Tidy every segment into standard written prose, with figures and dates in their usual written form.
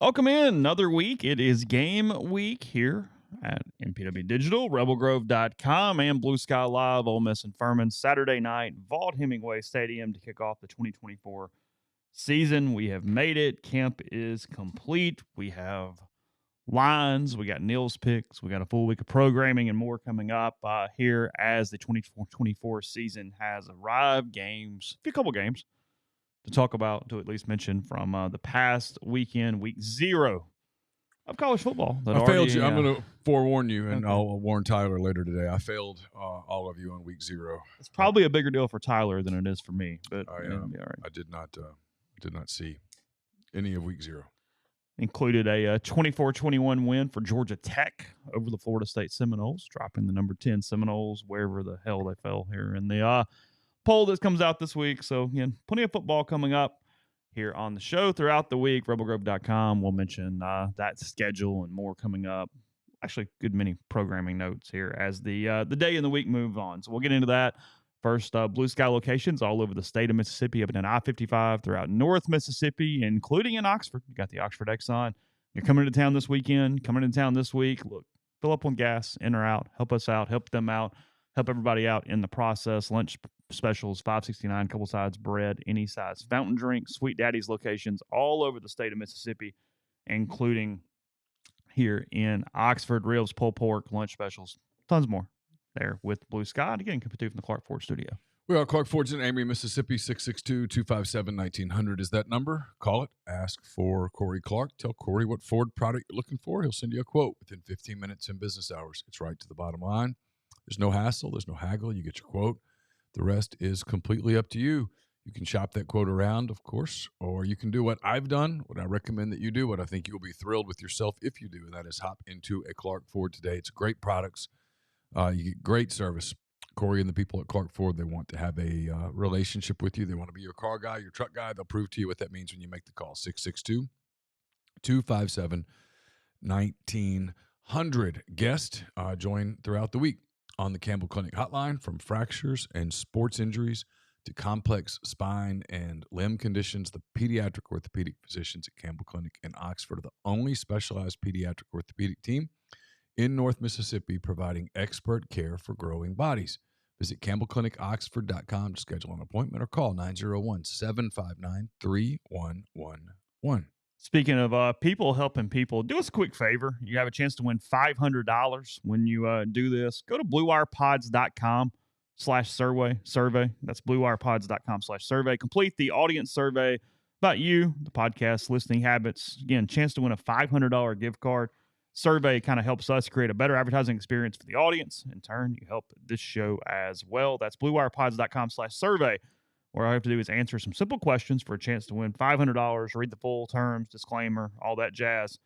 Welcome in another week. It is game week here at MPW Digital, rebelgrove.com, and Blue Sky Live, Ole Miss and Furman, Saturday night, Vaught Hemingway Stadium to kick off the 2024 season. We have made it. Camp is complete. We have lines. We got Neal's picks. We got a full week of programming and more coming up here as the 2024 season has arrived. A couple games to talk about, to at least mention from the past weekend, week 0 of college football. I failed you. I'm going to forewarn you, and I'll warn Tyler later today. I failed all of you on week 0. It's probably a bigger deal for Tyler than it is for me, but it'll be all right. I did not see any of week 0. Included a 24-21 win for Georgia Tech over the Florida State Seminoles, dropping the number 10 Seminoles wherever the hell they fell here in the poll that comes out this week. So, again, plenty of football coming up here on the show throughout the week. rebelgrove.com will mention that schedule and more coming up. Actually, good many programming notes here as the day and the week move on. So we'll get into that. First, Blue Sky locations all over the state of Mississippi, up in I-55 throughout North Mississippi, including in Oxford. You got the Oxford Exxon. You're coming into town this weekend, coming into town this week. Look, fill up on gas, in or out. Help us out, help them out, help everybody out in the process. Lunch specials, $5.69, couple sides bread, any size fountain drink, Sweet Daddy's locations all over the state of Mississippi, including here in Oxford. Ribs, pulled pork, lunch specials, tons more there with Blue Sky. And again, coming to you from the Clark Ford studio. We are Clark Ford's in Amory, Mississippi. 662-257-1900 is that number. Call it. Ask for Corey Clark. Tell Corey what Ford product you're looking for. He'll send you a quote within 15 minutes in business hours. It's right to the bottom line. There's no hassle. There's no haggle. You get your quote. The rest is completely up to you. You can shop that quote around, of course, or you can do what I've done, what I recommend that you do, what I think you'll be thrilled with yourself if you do, and that is hop into a Clark Ford today. It's great products. You get great service. Corey and the people at Clark Ford, they want to have a relationship with you. They want to be your car guy, your truck guy. They'll prove to you what that means when you make the call. 662-257-1900. Guest join throughout the week on the Campbell Clinic hotline, from fractures and sports injuries to complex spine and limb conditions. The pediatric orthopedic physicians at Campbell Clinic in Oxford are the only specialized pediatric orthopedic team in North Mississippi, providing expert care for growing bodies. Visit CampbellClinicOxford.com to schedule an appointment or call 901-759-3111. Speaking of people helping people, do us a quick favor. You have a chance to win $500 when you do this. Go to BlueWirePods.com/survey. That's BlueWirePods.com/survey. Complete the audience survey about you, the podcast, listening habits. Again, chance to win a $500 gift card. Survey kind of helps us create a better advertising experience for the audience. In turn, you help this show as well. That's BlueWirePods.com/survey. Where all I have to do is answer some simple questions for a chance to win $500. Read the full terms, disclaimer, all that jazz.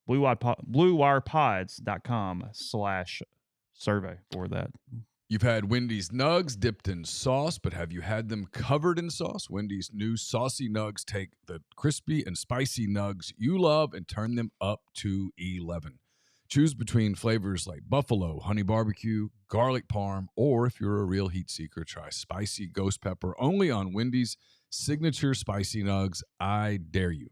BlueWirePods.com/survey for that. You've had Wendy's nugs dipped in sauce, but have you had them covered in sauce? Wendy's new saucy nugs take the crispy and spicy nugs you love and turn them up to 11. Choose between flavors like buffalo, honey barbecue, garlic parm, or if you're a real heat seeker, try spicy ghost pepper only on Wendy's signature spicy nugs. I dare you.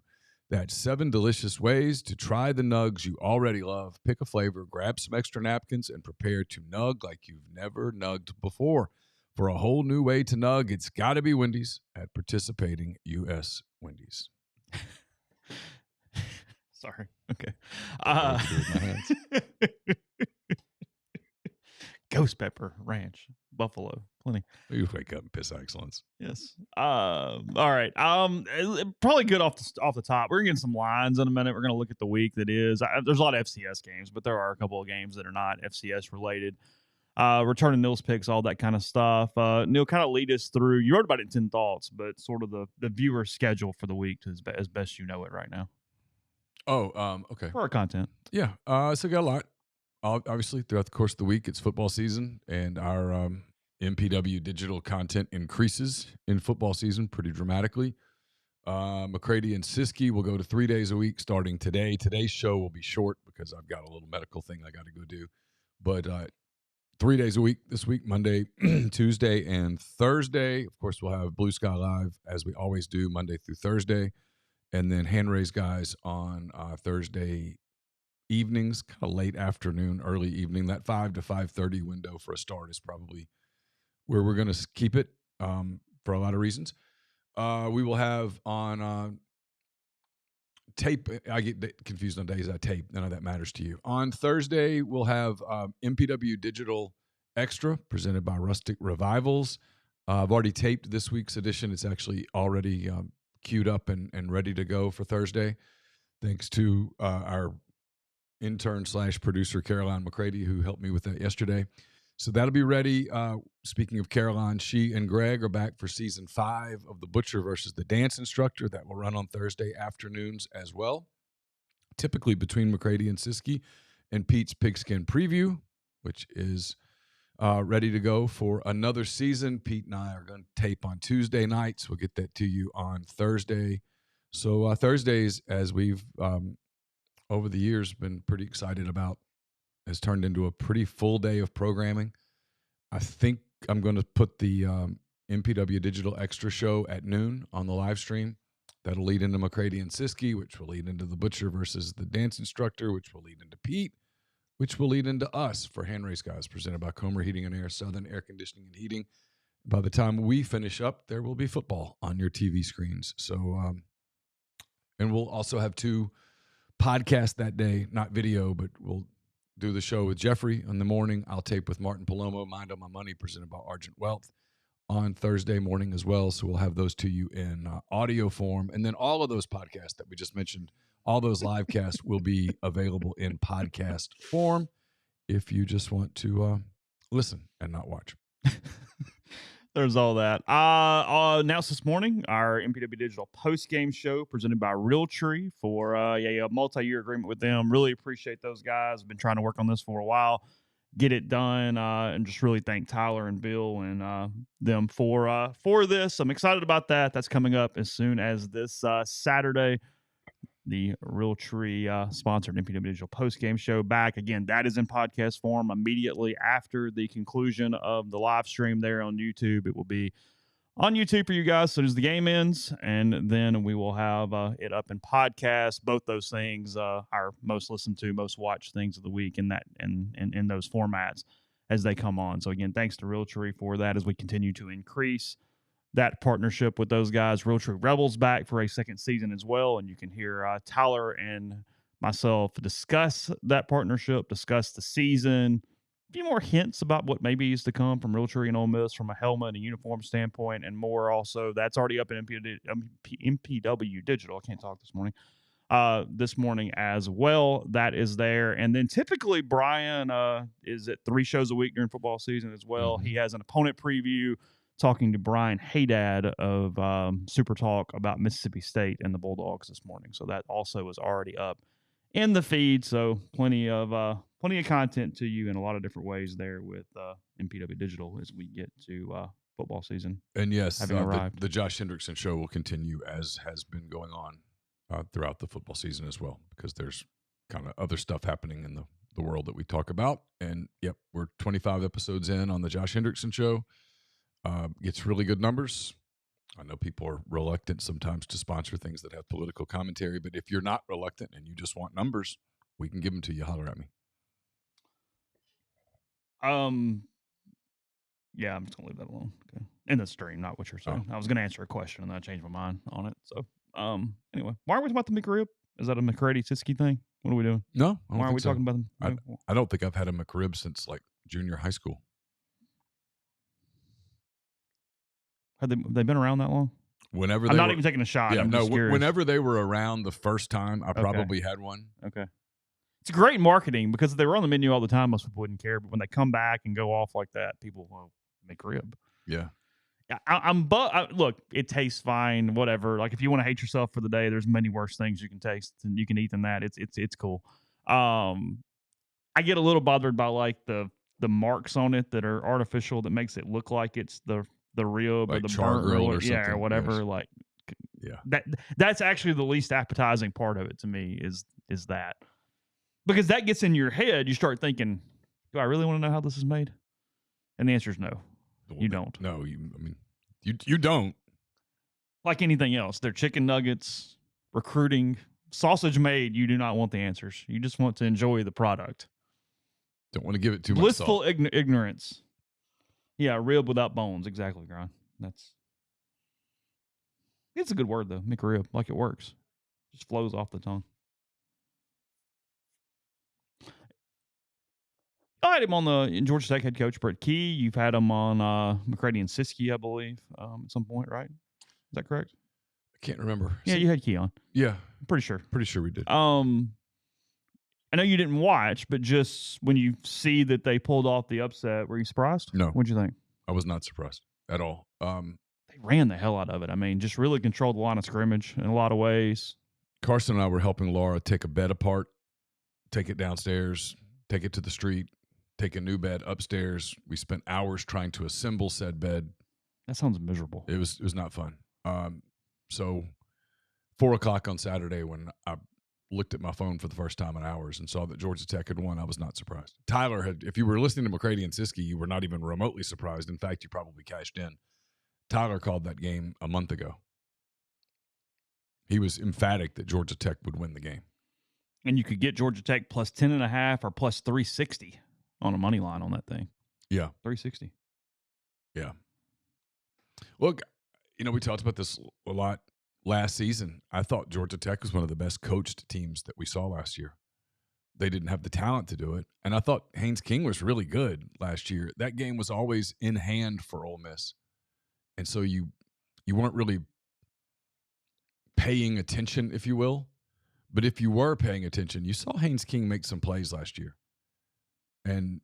That's 7 delicious ways to try the nugs you already love. Pick a flavor, grab some extra napkins, and prepare to nug like you've never nugged before. For a whole new way to nug, it's got to be Wendy's at participating U.S. Wendy's. Sorry. Okay. Ghost pepper, ranch, buffalo, plenty. You wake up and piss excellence. Yes. All right. Probably good off the top. We're gonna get some lines in a minute. We're gonna look at the week that is. There's a lot of FCS games, but there are a couple of games that are not FCS related. Returning Neal's picks, all that kind of stuff. Neal, kind of lead us through. You wrote about it in 10 thoughts, but sort of the viewer schedule for the week as best you know it right now. Oh, okay. For our content. Yeah. So got a lot. Obviously, throughout the course of the week, it's football season, and our MPW digital content increases in football season pretty dramatically. McCready and Siskey will go to 3 days a week starting today. Today's show will be short because I've got a little medical thing I got to go do. But 3 days a week this week, Monday, Tuesday, and Thursday. Of course, we'll have Blue Sky Live, as we always do, Monday through Thursday. and then hand raise guys on Thursday evenings, kind of late afternoon, early evening. That 5 to 5:30 window for a start is probably where we're going to keep it for a lot of reasons. We will have on tape. I get confused on days I tape. None of that matters to you. On Thursday, we'll have MPW Digital Extra presented by Rustic Revivals. I've already taped this week's edition. It's actually already queued up and ready to go for Thursday. Thanks to our intern / producer, Caroline McCready, who helped me with that yesterday. So that'll be ready. Speaking of Caroline, she and Greg are back for season 5 of The Butcher versus the Dance Instructor. That will run on Thursday afternoons as well, typically between McCready and Siskey, and Pete's Pigskin Preview, which is ready to go for another season. Pete and I are going to tape on Tuesday nights. We'll get that to you on Thursday. So Thursdays, as we've over the years been pretty excited about, has turned into a pretty full day of programming. I think I'm going to put the MPW Digital Extra show at noon on the live stream. That'll lead into McCready and Siskey, which will lead into The Butcher versus the Dance Instructor, which will lead into Pete, which will lead into us for Hand Race Guys, presented by Comer Heating and Air, Southern Air Conditioning and Heating. By the time we finish up, there will be football on your TV screens. So, and we'll also have 2 podcasts that day, not video, but we'll do the show with Jeffrey in the morning. I'll tape with Martin Palomo, Mind on My Money, presented by Argent Wealth, on Thursday morning as well. So we'll have those to you in audio form. And then all of those podcasts that we just mentioned, all those live casts will be available in podcast form if you just want to listen and not watch. There's all that. Announced this morning, our MPW Digital post-game show presented by Realtree for a multi-year agreement with them. Really appreciate those guys. Been trying to work on this for a while, get it done, and just really thank Tyler and Bill and them for this. I'm excited about that. That's coming up as soon as this Saturday. The Realtree sponsored MPW Digital post-game show back. Again, that is in podcast form immediately after the conclusion of the live stream there on YouTube. It will be on YouTube for you guys as soon as the game ends, and then we will have it up in podcast. Both those things, our most listened to, most watched things of the week in those formats as they come on. So again, thanks to Realtree for that as we continue to increase that partnership with those guys. Realtree Rebels back for a second season as well, and you can hear Tyler and myself discuss that partnership, discuss the season, a few more hints about what maybe is to come from Realtree and Ole Miss from a helmet and uniform standpoint, and more. Also, that's already up in MPW Digital. I can't talk this morning as well. That is there. And then typically Brian is at 3 shows a week during football season as well. Mm-hmm. He has an opponent preview, talking to Brian Haydad of Super Talk about Mississippi State and the Bulldogs this morning. So that also is already up in the feed. So plenty of content to you in a lot of different ways there with MPW Digital as we get to football season. And yes, the Josh Hendrickson show will continue as has been going on throughout the football season as well, because there's kind of other stuff happening in the world that we talk about. And yep, we're 25 episodes in on the Josh Hendrickson show. Gets really good numbers. I know people are reluctant sometimes to sponsor things that have political commentary, but if you're not reluctant and you just want numbers, we can give them to you. Holler at me. Yeah, I'm just gonna leave that alone. Okay. In the stream, not what you're saying. I was gonna answer a question and then I changed my mind on it. So, anyway, why are we talking about the McRib? Is that a McCready Siskey thing? What are we doing? No, why are we talking about them? I don't think I've had a McRib since like junior high school. Have they been around that long? Whenever I'm not even taking a shot. Yeah, I'm just curious. Whenever they were around the first time, I probably had one. Okay. It's great marketing because if they were on the menu all the time, most people wouldn't care. But when they come back and go off like that, people will make rib. Yeah. Look, it tastes fine, whatever. Like if you want to hate yourself for the day, there's many worse things you can taste and you can eat than that. It's cool. I get a little bothered by like the marks on it that are artificial that makes it look like it's the rib like or the char grill or something. Yeah, or whatever. Yes. Like, yeah, that's actually the least appetizing part of it to me is that, because that gets in your head. You start thinking, do I really want to know how this is made? And the answer is no. Well, you don't. No, you don't. Like anything else, they're chicken nuggets, recruiting, sausage made, you do not want the answers. You just want to enjoy the product. Don't want to give it too Blissful much thought. ignorance. Yeah, rib without bones. Exactly, Grind. It's a good word, though. McRib. Like it works. Just flows off the tongue. I had him on the Georgia Tech head coach, Brett Key. You've had him on McCready and Siskey, I believe, at some point, right? Is that correct? I can't remember. Yeah, you had Key on. Yeah. I'm pretty sure. Pretty sure we did. I know you didn't watch, but just when you see that they pulled off the upset, were you surprised? No. What'd you think? I was not surprised at all. They ran the hell out of it. I mean, just really controlled the line of scrimmage in a lot of ways. Carson and I were helping Laura take a bed apart, take it downstairs, take it to the street, take a new bed upstairs. We spent hours trying to assemble said bed. That sounds miserable. It was not fun. So 4:00 on Saturday, when I looked at my phone for the first time in hours and saw that Georgia Tech had won, I was not surprised. Tyler had, if you were listening to McCready and Siskey, you were not even remotely surprised. In fact, you probably cashed in. Tyler called that game a month ago. He was emphatic that Georgia Tech would win the game. And you could get Georgia Tech plus 10.5 or plus 360 on a money line on that thing. Yeah. 360. Yeah. Look, we talked about this a lot last season. I thought Georgia Tech was one of the best coached teams that we saw last year. They didn't have the talent to do it. And I thought Haynes King was really good last year. That game was always in hand for Ole Miss. And so you weren't really paying attention, if you will. But if you were paying attention, you saw Haynes King make some plays last year. And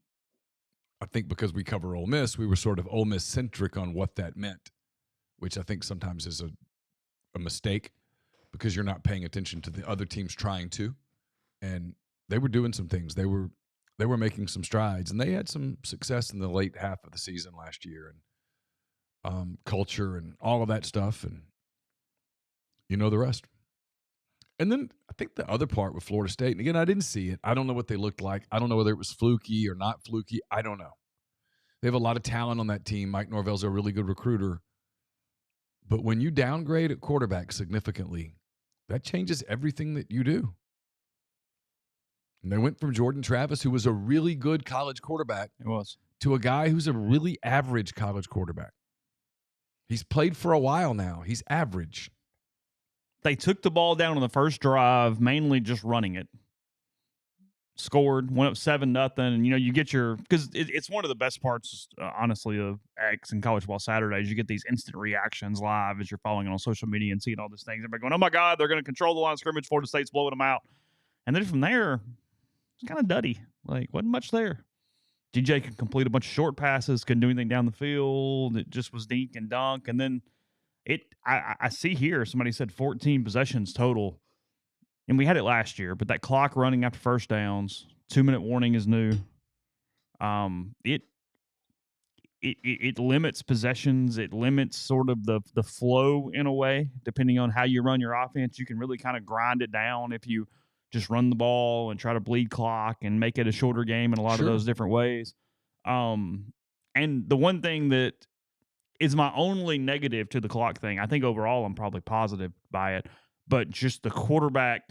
I think because we cover Ole Miss, we were sort of Ole Miss-centric on what that meant, which I think sometimes is a mistake because you're not paying attention to the other teams trying to. And they were doing some things. They were making some strides, and they had some success in the late half of the season last year, and culture and all of that stuff, and you know the rest. And then I think the other part with Florida State, and again, I didn't see it. I don't know what they looked like. I don't know whether it was fluky or not fluky. I don't know. They have a lot of talent on that team. Mike Norvell's a really good recruiter. But when you downgrade at quarterback significantly, that changes everything that you do. And they went from Jordan Travis, who was a really good college quarterback, to a guy who's a really average college quarterback. He's played for a while now. He's average. They took the ball down on the first drive, mainly just running it. Scored, went up 7-0, and you get because it's one of the best parts, honestly, of X and College Ball Saturdays. You get these instant reactions live as you're following it on social media and seeing all these things. Everybody going, "Oh my God, they're going to control the line of scrimmage. Florida State's blowing them out," and then from there, it's kind of duddy. Like wasn't much there. DJ could complete a bunch of short passes, couldn't do anything down the field. It just was dink and dunk, and then I see here somebody said 14 possessions total. And we had it last year, but that clock running after first downs, 2-minute warning is new. It limits possessions. It limits sort of the flow in a way, depending on how you run your offense. You can really kind of grind it down if you just run the ball and try to bleed clock and make it a shorter game in a lot of those different ways. And the one thing that is my only negative to the clock thing, I think overall I'm probably positive by it, but just the quarterback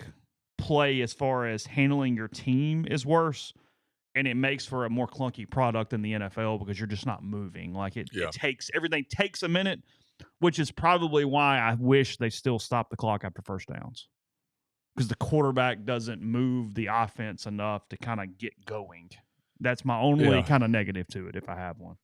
play as far as handling your team is worse, and it makes for a more clunky product in the NFL because you're just not moving. Like it everything takes a minute, which is probably why I wish they still stop the clock after first downs, because the quarterback doesn't move the offense enough to kind of get going. That's my only kind of negative to it if I have one.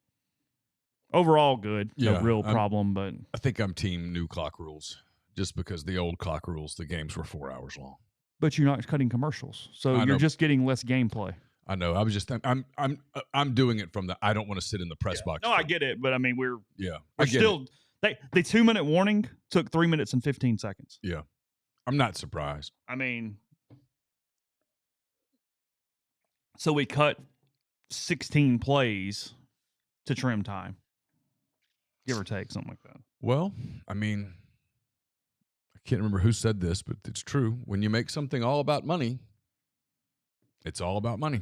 Overall, good. No real problem, but I think I'm team new clock rules. Just because the old clock rules, the games were 4 hours long. But you're not cutting commercials, so you're just getting less gameplay. I know. I was just I'm doing it from the I don't want to sit in the press box. No, I get it, but I mean we're still the 2-minute warning took 3 minutes and 15 seconds. Yeah, I'm not surprised. I mean, so we cut 16 plays to trim time, give or take, something like that. Well, I mean, I can't remember who said this, but it's true. When you make something all about money, it's all about money.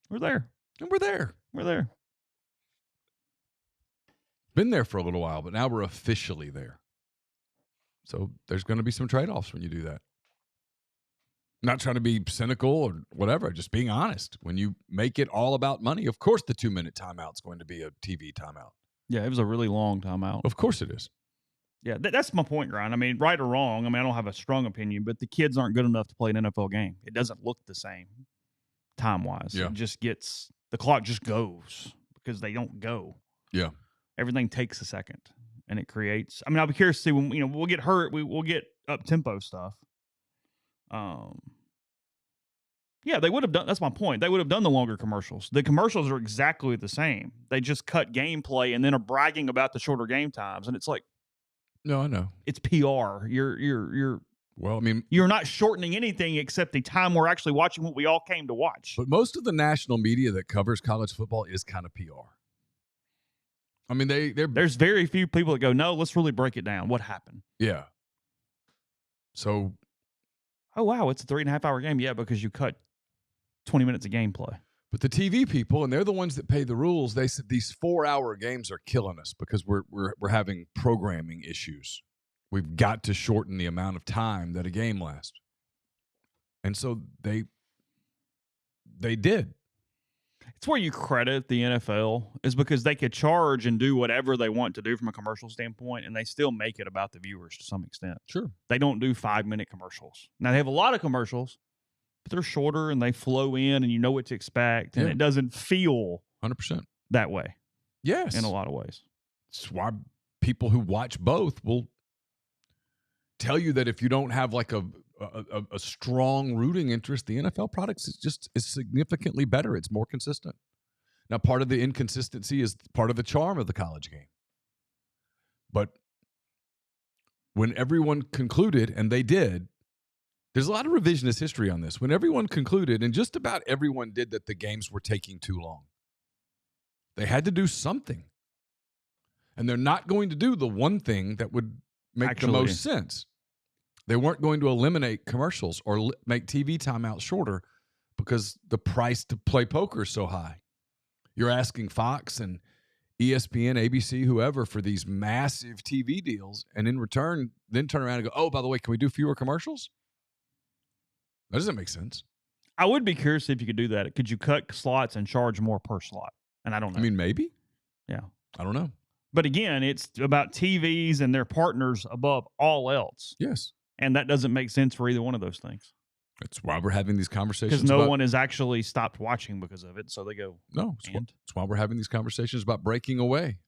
We're there. And we're there. We're there. Been there for a little while, but now we're officially there. So there's going to be some trade-offs when you do that. Not trying to be cynical or whatever, just being honest. When you make it all about money, of course the 2-minute timeout is going to be a TV timeout. Yeah, it was a really long timeout. Of course it is. Yeah, that's my point, Ryan. I mean, right or wrong, I mean, I don't have a strong opinion, but the kids aren't good enough to play an NFL game. It doesn't look the same time-wise. Yeah. It just gets – the clock just goes because they don't go. Yeah. Everything takes a second, and it creates – I mean, I'll be curious to see when, we'll get hurt. We'll get up-tempo stuff. Yeah, they would have done – that's my point. They would have done the longer commercials. The commercials are exactly the same. They just cut gameplay and then are bragging about the shorter game times, and it's like – no, I know. it's PR. You're well, I mean, you're not shortening anything except the time we're actually watching what we all came to watch. But most of the national media that covers college football is kind of PR. I mean, there's very few people that go, no, let's really break it down. What happened? Yeah. So, oh wow, it's a 3.5 hour game. Yeah, because you cut 20 minutes of gameplay. But the TV people, and they're the ones that pay the rules, they said these 4-hour games are killing us because we're having programming issues. We've got to shorten the amount of time that a game lasts. And so they did. It's where you credit the NFL is because they could charge and do whatever they want to do from a commercial standpoint, and they still make it about the viewers to some extent. Sure. They don't do 5-minute commercials. Now, they have a lot of commercials, but they're shorter and they flow in and you know what to expect, and it doesn't feel 100% that way. Yes. In a lot of ways. That's why people who watch both will tell you that if you don't have like a strong rooting interest, the NFL products is significantly better. It's more consistent. Now, part of the inconsistency is part of the charm of the college game. But when everyone concluded, and they did, there's a lot of revisionist history on this. When everyone concluded, and just about everyone did, that the games were taking too long, they had to do something. And they're not going to do the one thing that would make the most sense. They weren't going to eliminate commercials or make TV timeouts shorter because the price to play poker is so high. You're asking Fox and ESPN, ABC, whoever for these massive TV deals, and in return, then turn around and go, oh, by the way, can we do fewer commercials? That doesn't make sense. I would be curious if you could do that. Could you cut slots and charge more per slot? And I don't know. I mean, maybe. Yeah. I don't know. But again, it's about TVs and their partners above all else. Yes. And that doesn't make sense for either one of those things. That's why we're having these conversations. Because no one has actually stopped watching because of it. So they go, no. That's why we're having these conversations about breaking away.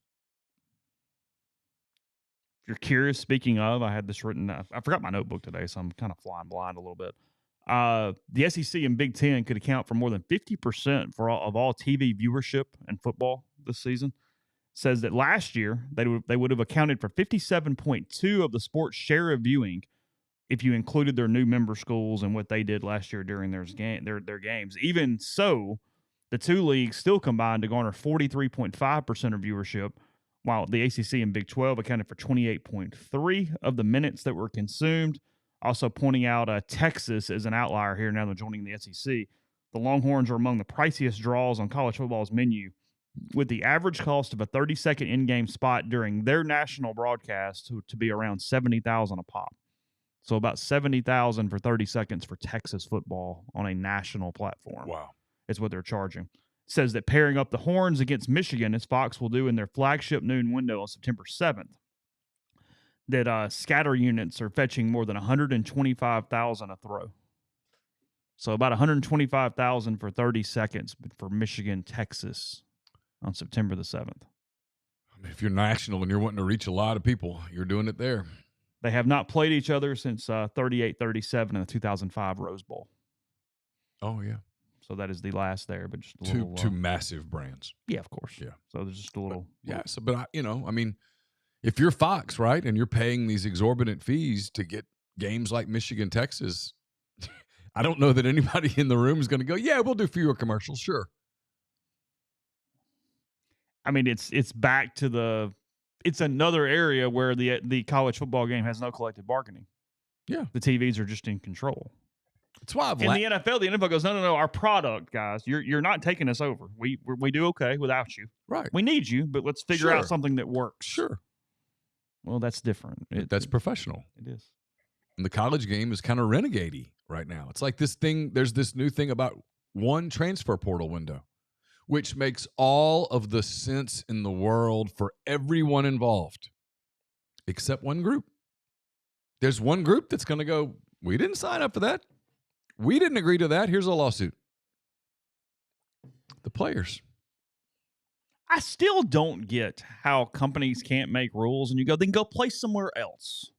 If you're curious, speaking of, I had this written. I forgot my notebook today, so I'm kind of flying blind a little bit. The SEC and Big Ten could account for more than 50% of all TV viewership in football this season. Says that last year they would have accounted for 57.2% of the sport's share of viewing if you included their new member schools and what they did last year during their games. Even so, the two leagues still combined to garner 43.5% of viewership, while the ACC and Big 12 accounted for 28.3% of the minutes that were consumed. Also pointing out Texas as an outlier here now they're joining the SEC. The Longhorns are among the priciest draws on college football's menu, with the average cost of a 30-second in-game spot during their national broadcast to be around $70,000 a pop. So about $70,000 for 30 seconds for Texas football on a national platform. Wow. Is what they're charging. It says that pairing up the Horns against Michigan, as Fox will do in their flagship noon window on September 7th, that scatter units are fetching more than $125,000 a throw. So about $125,000 for 30 seconds for Michigan, Texas on September the 7th. I mean, if you're national and you're wanting to reach a lot of people, you're doing it there. They have not played each other since 38-37 in the 2005 Rose Bowl. Oh, yeah. So that is the last there, but just a two little... two massive brands. Yeah, of course. Yeah. So there's just a little... But I mean, if you're Fox, right, and you're paying these exorbitant fees to get games like Michigan, Texas, I don't know that anybody in the room is going to go, yeah, we'll do fewer commercials, sure. I mean, it's back to the... It's another area where the college football game has no collective bargaining. Yeah. The TVs are just in control. That's why the NFL goes, no, our product, guys, you're not taking us over. We do okay without you. Right. We need you, but let's figure out something that works. Sure. Well, that's different. That's professional. It is. And the college game is kind of renegade-y right now. It's like this thing, there's this new thing about one transfer portal window, which makes all of the sense in the world for everyone involved, except one group. There's one group that's going to go, we didn't sign up for that. We didn't agree to that. Here's a lawsuit. The players. I still don't get how companies can't make rules and you go, then go play somewhere else.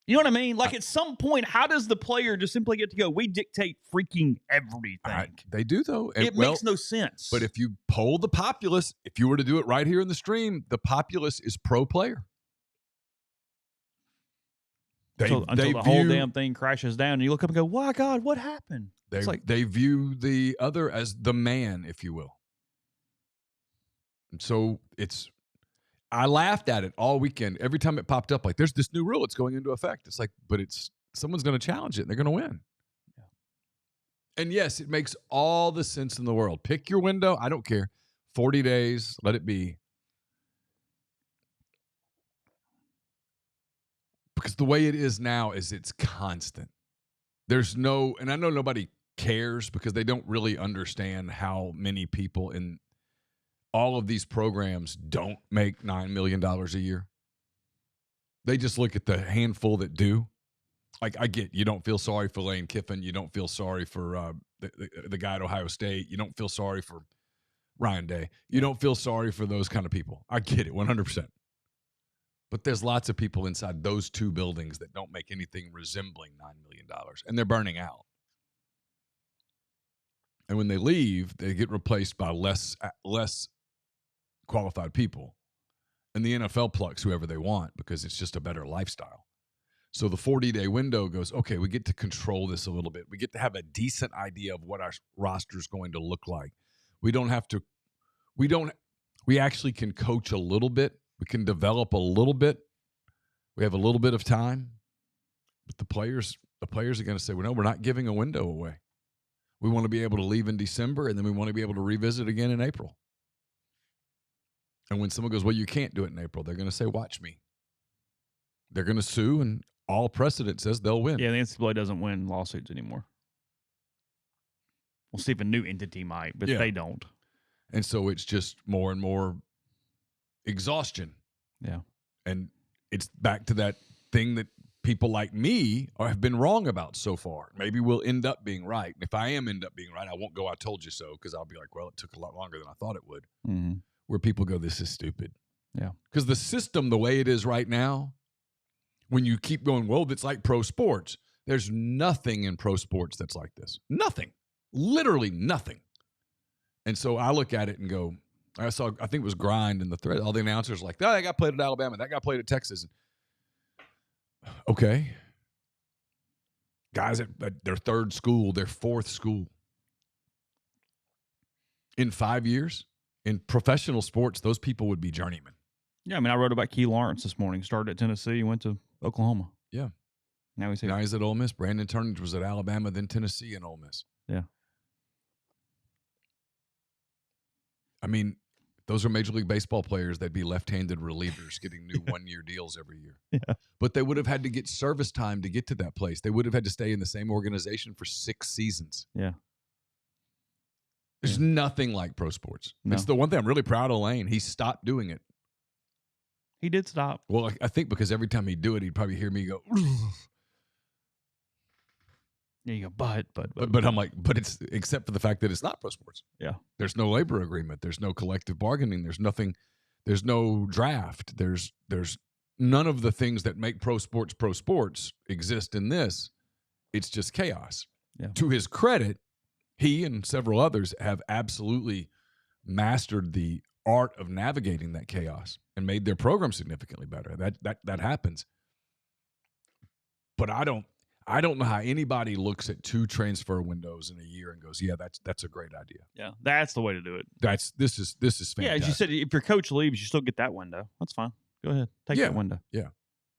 You know what I mean? Like at some point, how does the player just simply get to go, we dictate freaking everything? They do, though. And, it makes no sense. But if you poll the populace, if you were to do it right here in the stream, the populace is pro-player. Until the whole damn thing crashes down and you look up and go, "My God, what happened?" They view the other as the man, if you will. And so I laughed at it all weekend. Every time it popped up, like, there's this new rule. It's going into effect. It's like, but someone's going to challenge it and they're going to win. Yeah. And yes, it makes all the sense in the world. Pick your window. I don't care. 40 days. Let it be. Because the way it is now is it's constant. There's no, and I know nobody cares because they don't really understand how many people in all of these programs don't make $9 million a year. They just look at the handful that do. Like, I get, you don't feel sorry for Lane Kiffin. You don't feel sorry for the guy at Ohio State. You don't feel sorry for Ryan Day. You don't feel sorry for those kind of people. I get it 100%. But there's lots of people inside those two buildings that don't make anything resembling $9 million, and they're burning out. And when they leave, they get replaced by less qualified people. And the NFL plucks whoever they want because it's just a better lifestyle. So the 40-day window goes, okay, we get to control this a little bit. We get to have a decent idea of what our roster is going to look like. We actually can coach a little bit. We can develop a little bit. We have a little bit of time. But the players are going to say, well, no, we're not giving a window away. We want to be able to leave in December, and then we want to be able to revisit again in April. And when someone goes, well, you can't do it in April, they're going to say, watch me. They're going to sue, and all precedent says they'll win. Yeah, the NCAA doesn't win lawsuits anymore. Well, see if a new entity might, but they don't. And so it's just more and more exhaustion. Yeah. And it's back to that thing that people like me have been wrong about so far. Maybe we'll end up being right. And if I end up being right, I won't go, I told you so, because I'll be like, well, it took a lot longer than I thought it would. Mm-hmm. Where people go, this is stupid. Yeah. Because the system, the way it is right now, when you keep going, well, it's like pro sports. There's nothing in pro sports that's like this. Nothing. Literally nothing. And so I look at it and go, I think it was Grind in the thread. All the announcers were like, oh, that guy played at Alabama. That guy played at Texas. Okay. Guys at their third school, their fourth school. In 5 years, in professional sports, those people would be journeymen. Yeah, I mean, I wrote about Key Lawrence this morning. Started at Tennessee, went to Oklahoma. Yeah. Now he's at Ole Miss. Brandon Turnage was at Alabama, then Tennessee and Ole Miss. Yeah. I mean, those are Major League Baseball players. They'd be left-handed relievers getting new one-year deals every year. Yeah. But they would have had to get service time to get to that place. They would have had to stay in the same organization for 6 seasons. Yeah. There's nothing like pro sports. No. It's the one thing I'm really proud of Lane. He stopped doing it. He did stop. Well, I think because every time he'd do it, he'd probably hear me go, yeah, you go, but I'm like, but it's except for the fact that it's not pro sports. Yeah. There's no labor agreement. There's no collective bargaining. There's nothing. There's no draft. There's none of the things that make pro sports exist in this. It's just chaos. Yeah. To his credit, he and several others have absolutely mastered the art of navigating that chaos and made their program significantly better. That happens. But I don't know how anybody looks at 2 transfer windows in a year and goes, yeah, that's a great idea. Yeah, that's the way to do it. This is fantastic. Yeah, as you said, if your coach leaves, you still get that window. That's fine. Go ahead. Take that window. Yeah.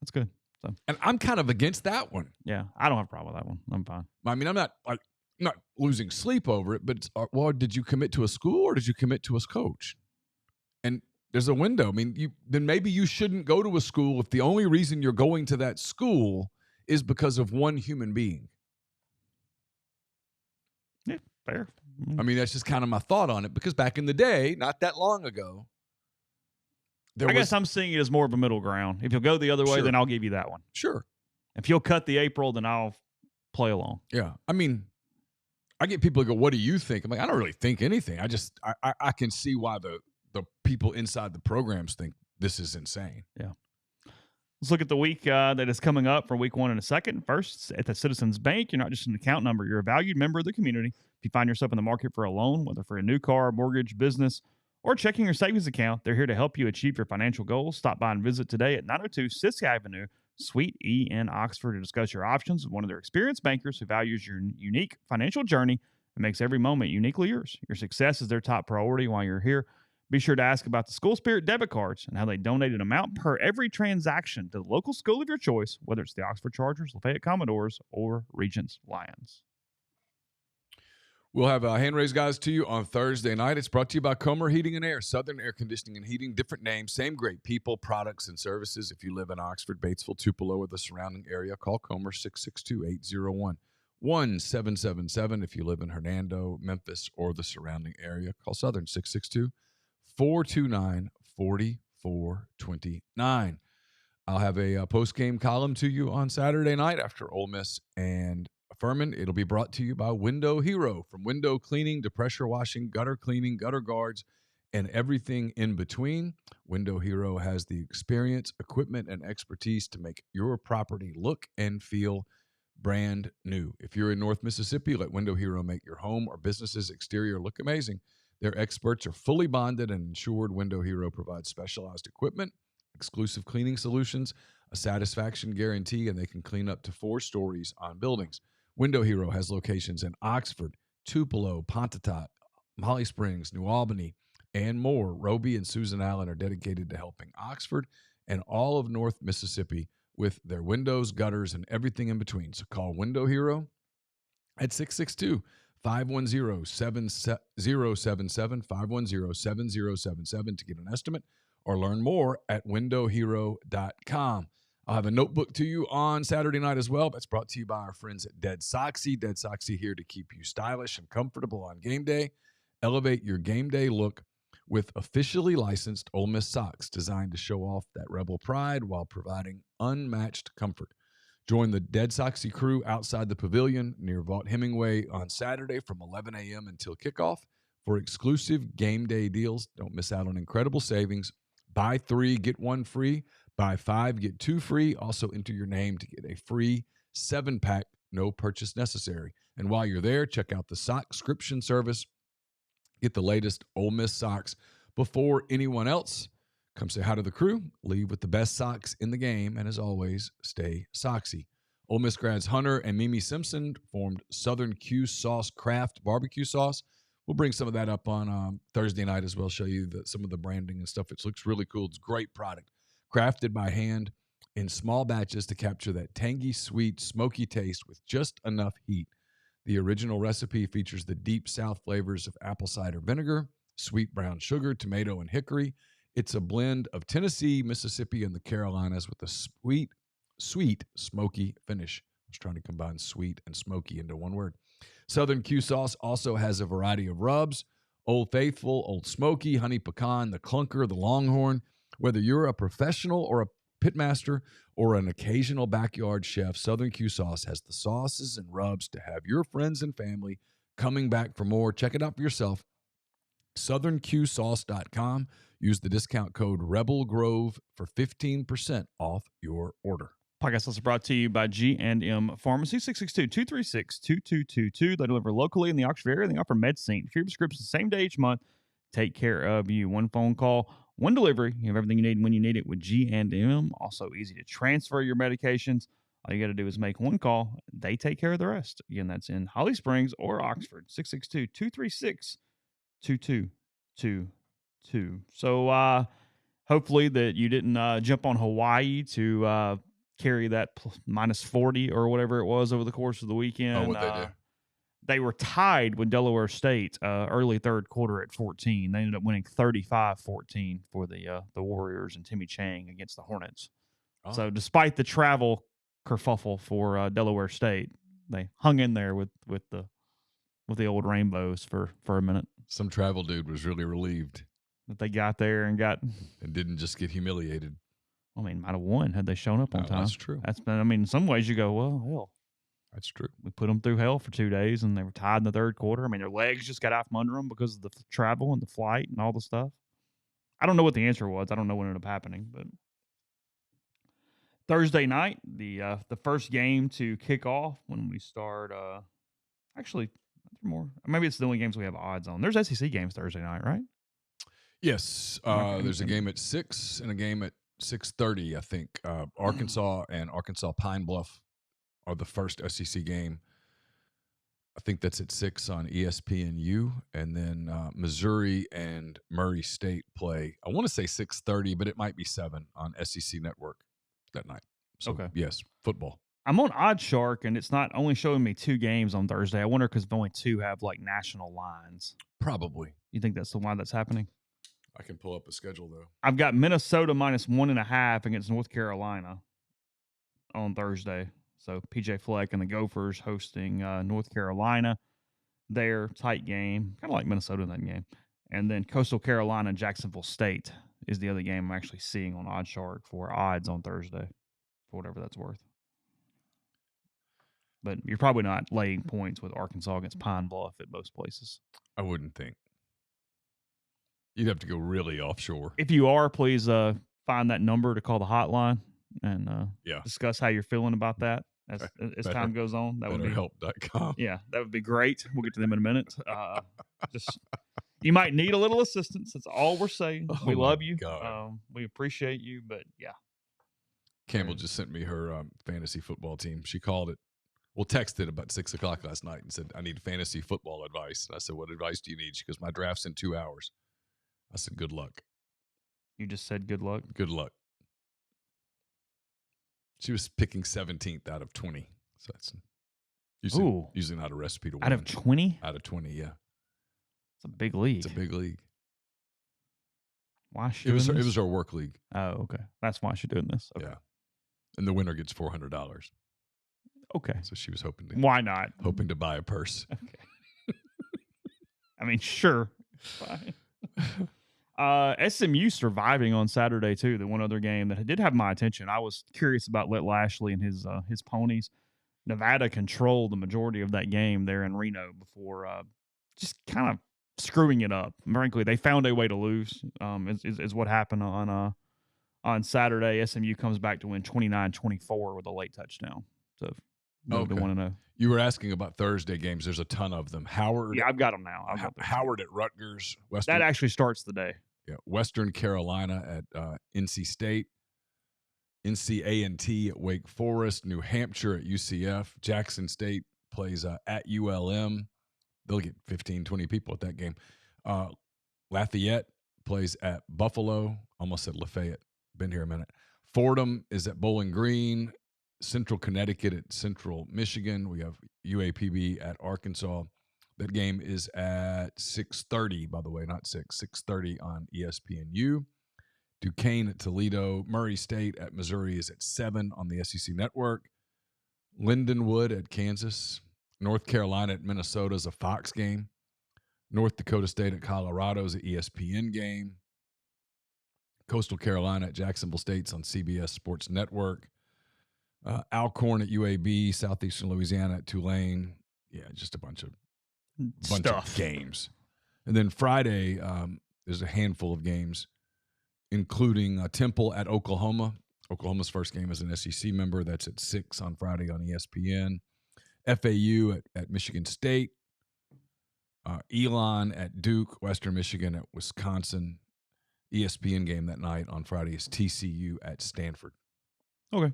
That's good. So, and I'm kind of against that one. Yeah, I don't have a problem with that one. I'm fine. I mean, I'm not losing sleep over it, but it's, well, did you commit to a school or did you commit to a coach? And There's a window. I mean, then maybe you shouldn't go to a school if the only reason you're going to that school is because of one human being. Yeah, fair. I mean, that's just kind of my thought on it, because back in the day, not that long ago, I guess I'm seeing it as more of a middle ground. If you'll go the other way, Sure. then I'll give you that one. Sure. If you'll cut the April, then I'll play along. Yeah. I mean, I get people who go, what do you think? I'm like, I don't really think anything. I can see why the people inside the programs think this is insane. Yeah. Let's look at the week that is coming up for week 1 in a second. First, at the Citizens Bank, you're not just an account number. You're a valued member of the community. If you find yourself in the market for a loan, whether for a new car, mortgage, business, or checking your savings account, they're here to help you achieve your financial goals. Stop by and visit today at 902 Sisk Avenue, Suite E in Oxford, to discuss your options with one of their experienced bankers who values your unique financial journey and makes every moment uniquely yours. Your success is their top priority while you're here. Be sure to ask about the School Spirit debit cards and how they donate an amount per every transaction to the local school of your choice, whether it's the Oxford Chargers, Lafayette Commodores, or Regents Lions. We'll have hand raised guys to you on Thursday night. It's brought to you by Comer Heating and Air, Southern Air Conditioning and Heating. Different names, same great people, products, and services. If you live in Oxford, Batesville, Tupelo, or the surrounding area, call Comer 662-801-1777. If you live in Hernando, Memphis, or the surrounding area, call Southern 662-429-4429. I'll have a post-game column to you on Saturday night after Ole Miss and Furman. It'll be brought to you by Window Hero. From window cleaning to pressure washing, gutter cleaning, gutter guards, and everything in between, Window Hero has the experience, equipment, and expertise to make your property look and feel brand new. If you're in North Mississippi, let Window Hero make your home or business's exterior look amazing. Their experts are fully bonded and insured. Window Hero provides specialized equipment, exclusive cleaning solutions, a satisfaction guarantee, and they can clean up to 4 stories on buildings. Window Hero has locations in Oxford, Tupelo, Pontotoc, Holly Springs, New Albany, and more. Roby and Susan Allen are dedicated to helping Oxford and all of North Mississippi with their windows, gutters, and everything in between. So call Window Hero at 662-510-7077, 510-7077 to get an estimate or learn more at windowhero.com. I'll have a notebook to you on Saturday night as well. That's brought to you by our friends at Dead Soxy. Dead Soxy here to keep you stylish and comfortable on game day. Elevate your game day look with officially licensed Ole Miss socks designed to show off that Rebel pride while providing unmatched comfort. Join the Dead Soxy crew outside the pavilion near Vaught Hemingway on Saturday from 11 a.m. until kickoff for exclusive game day deals. Don't miss out on incredible savings. Buy 3, get 1 free. Buy 5, get 2 free. Also enter your name to get a free 7-pack, no purchase necessary. And while you're there, check out the Sockscription service. Get the latest Ole Miss socks before anyone else. Come say hi to the crew. Leave with the best socks in the game. And as always, stay Soxy. Ole Miss grads Hunter and Mimi Simpson formed Southern Q Sauce Craft Barbecue Sauce. We'll bring some of that up on Thursday night as well, show you some of the branding and stuff. It looks really cool. It's a great product. Crafted by hand in small batches to capture that tangy, sweet, smoky taste with just enough heat. The original recipe features the deep South flavors of apple cider vinegar, sweet brown sugar, tomato, and hickory. It's a blend of Tennessee, Mississippi, and the Carolinas with a sweet, smoky finish. I was trying to combine sweet and smoky into one word. Southern Q Sauce also has a variety of rubs: Old Faithful, Old Smoky, Honey Pecan, the Clunker, the Longhorn. Whether you're a professional or a pitmaster or an occasional backyard chef, Southern Q Sauce has the sauces and rubs to have your friends and family coming back for more. Check it out for yourself. SouthernQSauce.com. Use the discount code Rebel Grove for 15% off your order. Podcast also brought to you by G&M Pharmacy, 662-236-2222. They deliver locally in the Oxford area, and they offer medicine. Free prescriptions the same day each month. Take care of you. One phone call, one delivery. You have everything you need when you need it with G&M. Also easy to transfer your medications. All you got to do is make one call. They take care of the rest. Again, that's in Holly Springs or Oxford, 662-236-2222. So hopefully that you didn't jump on Hawaii to carry that minus 40 or whatever it was over the course of the weekend. Oh, what they do? They were tied with Delaware State early third quarter at 14. They ended up winning 35-14 for the Warriors and Timmy Chang against the Hornets. Oh. So despite the travel kerfuffle for Delaware State, they hung in there with the old Rainbows for a minute. Some travel dude was really relieved that they got there and didn't just get humiliated. I mean, might have won had they shown up on time. That's true. That's been. I mean, in some ways, you go, well, hell. That's true. We put them through hell for 2 days, and they were tied in the third quarter. I mean, their legs just got out from under them because of the travel and the flight and all the stuff. I don't know what the answer was. I don't know what ended up happening, but Thursday night, the first game to kick off when we start. Actually, more. Maybe it's the only games we have odds on. There's SEC games Thursday night, right? Yes. There's a game at 6 and a game at 6:30. I think Arkansas and Arkansas Pine Bluff are the first SEC game. I think that's at 6 on ESPNU, and then Missouri and Murray State play. I want to say 6:30, but it might be 7 on SEC Network that night. So, okay. Yes, football. I'm on OddsShark, and it's not only showing me 2 games on Thursday. I wonder because only 2 have like national lines. Probably. You think that's the why that's happening? I can pull up a schedule though. I've got Minnesota -1.5 against North Carolina on Thursday. So PJ Fleck and the Gophers hosting North Carolina. Their tight game, kind of like Minnesota in that game. And then Coastal Carolina and Jacksonville State is the other game I'm actually seeing on OddsShark for odds on Thursday, for whatever that's worth. But you're probably not laying points with Arkansas against Pine Bluff at most places. I wouldn't think. You'd have to go really offshore. If you are, please find that number to call the hotline and discuss how you're feeling about that as time goes on. That would be BetterHelp.com. Yeah, that would be great. We'll get to them in a minute. Just you might need a little assistance. That's all we're saying. We love you. We appreciate you, but yeah. Campbell just sent me her fantasy football team. She called it. Well, texted about 6 o'clock last night and said, I need fantasy football advice. And I said, what advice do you need? She goes, my draft's in 2 hours. I said, good luck. You just said good luck? Good luck. She was picking 17th out of 20. So that's usually not a recipe to win. Out of 20? Out of 20, yeah. It's a big league. It's a big league. Why is she doing this? It was our work league. Oh, okay. That's why she's doing this. Okay. Yeah. And the winner gets $400. Okay. So she was hoping to. Why not? Hoping to buy a purse. Okay. I mean, sure. Fine. SMU surviving on Saturday too. The one other game that did have my attention. I was curious about Let Lashley and his ponies. Nevada controlled the majority of that game there in Reno before just kind of screwing it up. Frankly, they found a way to lose. Is what happened on Saturday. SMU comes back to win 29-24 with a late touchdown. So okay. Want to know. You were asking about Thursday games. There's a ton of them. Howard. Yeah, I've got them now. Howard at Rutgers. That actually starts the day. Yeah, Western Carolina at NC State. NCA&T at Wake Forest. New Hampshire at UCF. Jackson State plays at ULM. They'll get 15, 20 people at that game. Lafayette plays at Buffalo. Almost said Lafayette. Been here a minute. Fordham is at Bowling Green. Central Connecticut at Central Michigan. We have UAPB at Arkansas. That game is at 6:30, by the way, not 6, 6:30 on ESPNU. Duquesne at Toledo. Murray State at Missouri is at 7 on the SEC Network. Lindenwood at Kansas. North Carolina at Minnesota is a Fox game. North Dakota State at Colorado is an ESPN game. Coastal Carolina at Jacksonville State's on CBS Sports Network. Alcorn at UAB, Southeastern Louisiana at Tulane. Yeah, just a bunch of games. And then Friday, there's a handful of games, including Temple at Oklahoma. Oklahoma's first game as an SEC member. That's at 6 on Friday on ESPN. FAU at Michigan State. Elon at Duke. Western Michigan at Wisconsin. ESPN game that night on Friday is TCU at Stanford. Okay.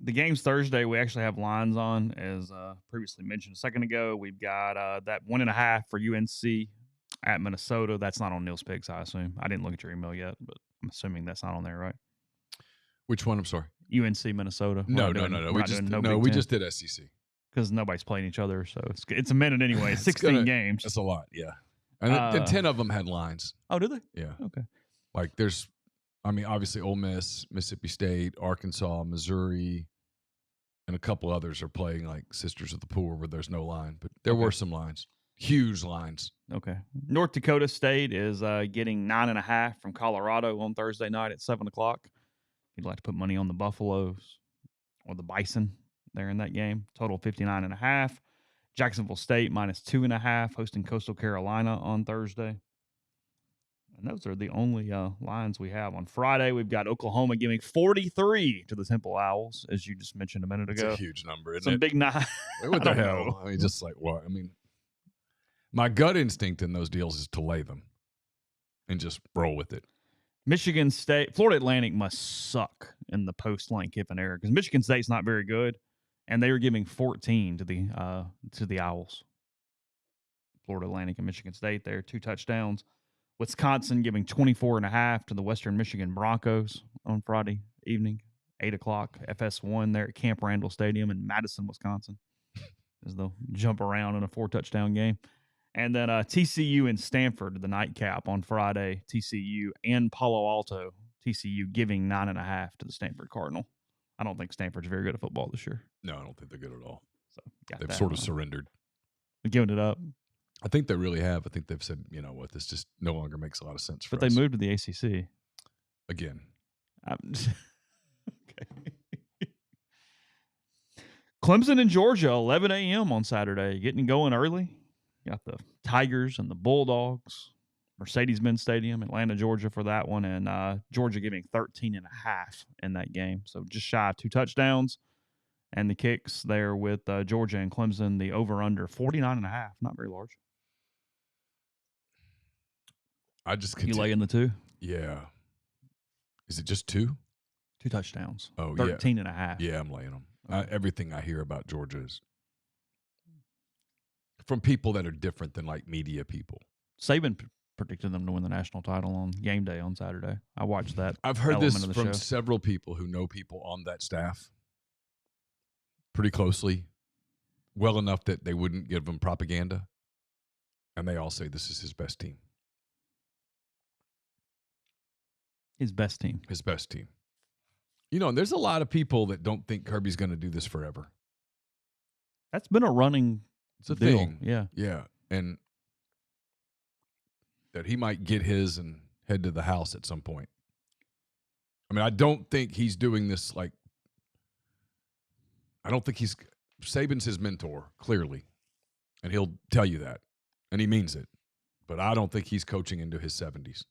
The games Thursday, we actually have lines on, as previously mentioned a second ago. We've got that 1.5 for UNC at Minnesota. That's not on Neal's picks, I assume. I didn't look at your email yet, but I'm assuming that's not on there, right? Which one? I'm sorry. UNC Minnesota. No. We just did SEC. because nobody's playing each other. So it's a minute anyway. 16 games. That's a lot, yeah. And 10 of them had lines. Oh, did they? Yeah. Okay. Like obviously Ole Miss, Mississippi State, Arkansas, Missouri, and a couple others are playing like Sisters of the Poor where there's no line. But there were some lines. Huge lines. Okay. North Dakota State is getting 9.5 from Colorado on Thursday night at 7 o'clock. If you'd like to put money on the Buffaloes or the Bison there in that game, total 59.5. Jacksonville State -2.5 hosting Coastal Carolina on Thursday. And those are the only lines we have. On Friday, we've got Oklahoma giving 43 to the Temple Owls, as you just mentioned a minute ago. It's a huge number, isn't Some it? big nine. What the hell? I mean, just like what? I mean, my gut instinct in those deals is to lay them and just roll with it. Michigan State, Florida Atlantic must suck in the post-Lane Kiffin era because Michigan State's not very good, and they were giving 14 to the Owls. Florida Atlantic and Michigan State there, 2 touchdowns. Wisconsin giving 24.5 to the Western Michigan Broncos on Friday evening, 8 o'clock. FS1 there at Camp Randall Stadium in Madison, Wisconsin, as they'll jump around in a 4-touchdown game. And then TCU and Stanford, the nightcap on Friday. TCU and Palo Alto. TCU giving 9.5 to the Stanford Cardinal. I don't think Stanford's very good at football this year. No, I don't think they're good at all. So they've sort of surrendered. They're giving it up. I think they really have. I think they've said, you know what, this just no longer makes a lot of sense for us. But they moved to the ACC. Again. Okay. Clemson and Georgia, 11 a.m. on Saturday. Getting going early. Got the Tigers and the Bulldogs. Mercedes-Benz Stadium, Atlanta, Georgia for that one. And Georgia giving 13.5 in that game. So just shy of 2 touchdowns. And the kicks there with Georgia and Clemson, the over-under 49.5. Not very large. I just continue. You lay in the 2? Yeah. Is it just 2? 2 touchdowns. Oh, 13.5. Yeah, I'm laying them. Okay. Everything I hear about Georgia is from people that are different than like media people. Saban predicted them to win the national title on game day on Saturday. I watched that. I've heard this from several people who know people on that staff pretty closely, well enough that they wouldn't give them propaganda. And they all say this is his best team. His best team. His best team. You know, and there's a lot of people that don't think Kirby's going to do this forever. That's been a running deal. Thing. Yeah. Yeah. And that he might get his and head to the house at some point. I mean, I don't think he's doing this like, I don't think Saban's his mentor, clearly. And he'll tell you that. And he means it. But I don't think he's coaching into his 70s.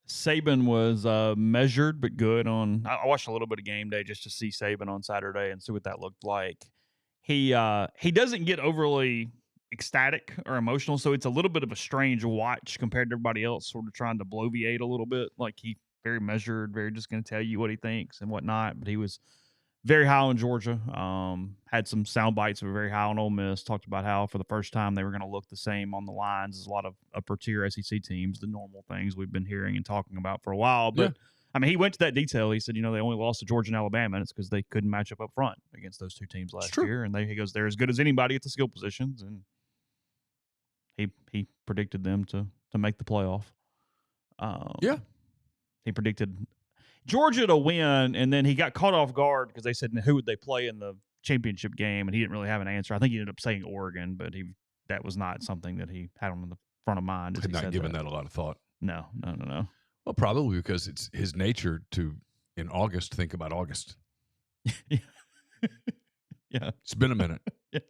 Saban was measured but good on. I watched a little bit of game day just to see Saban on Saturday and see what that looked like. He doesn't get overly ecstatic or emotional, so it's a little bit of a strange watch compared to everybody else, sort of trying to bloviate a little bit. Like he very measured, very just going to tell you what he thinks and whatnot. But he was very high on Georgia. Had some sound bites that were very high on Ole Miss. Talked about how for the first time they were going to look the same on the lines as a lot of upper tier SEC teams, the normal things we've been hearing and talking about for a while. But I mean, he went to that detail. He said, you know, they only lost to Georgia and Alabama, and it's because they couldn't match up front against those 2 teams last year. And he goes, they're as good as anybody at the skill positions, and he predicted them to make the playoff. He predicted Georgia to win, and then he got caught off guard because they said, who would they play in the championship game? And he didn't really have an answer. I think he ended up saying Oregon, but that was not something that he had on the front of mind. Had not given that a lot of thought. No. Well, probably because it's his nature to, in August, think about August. Yeah. It's been a minute. Yeah.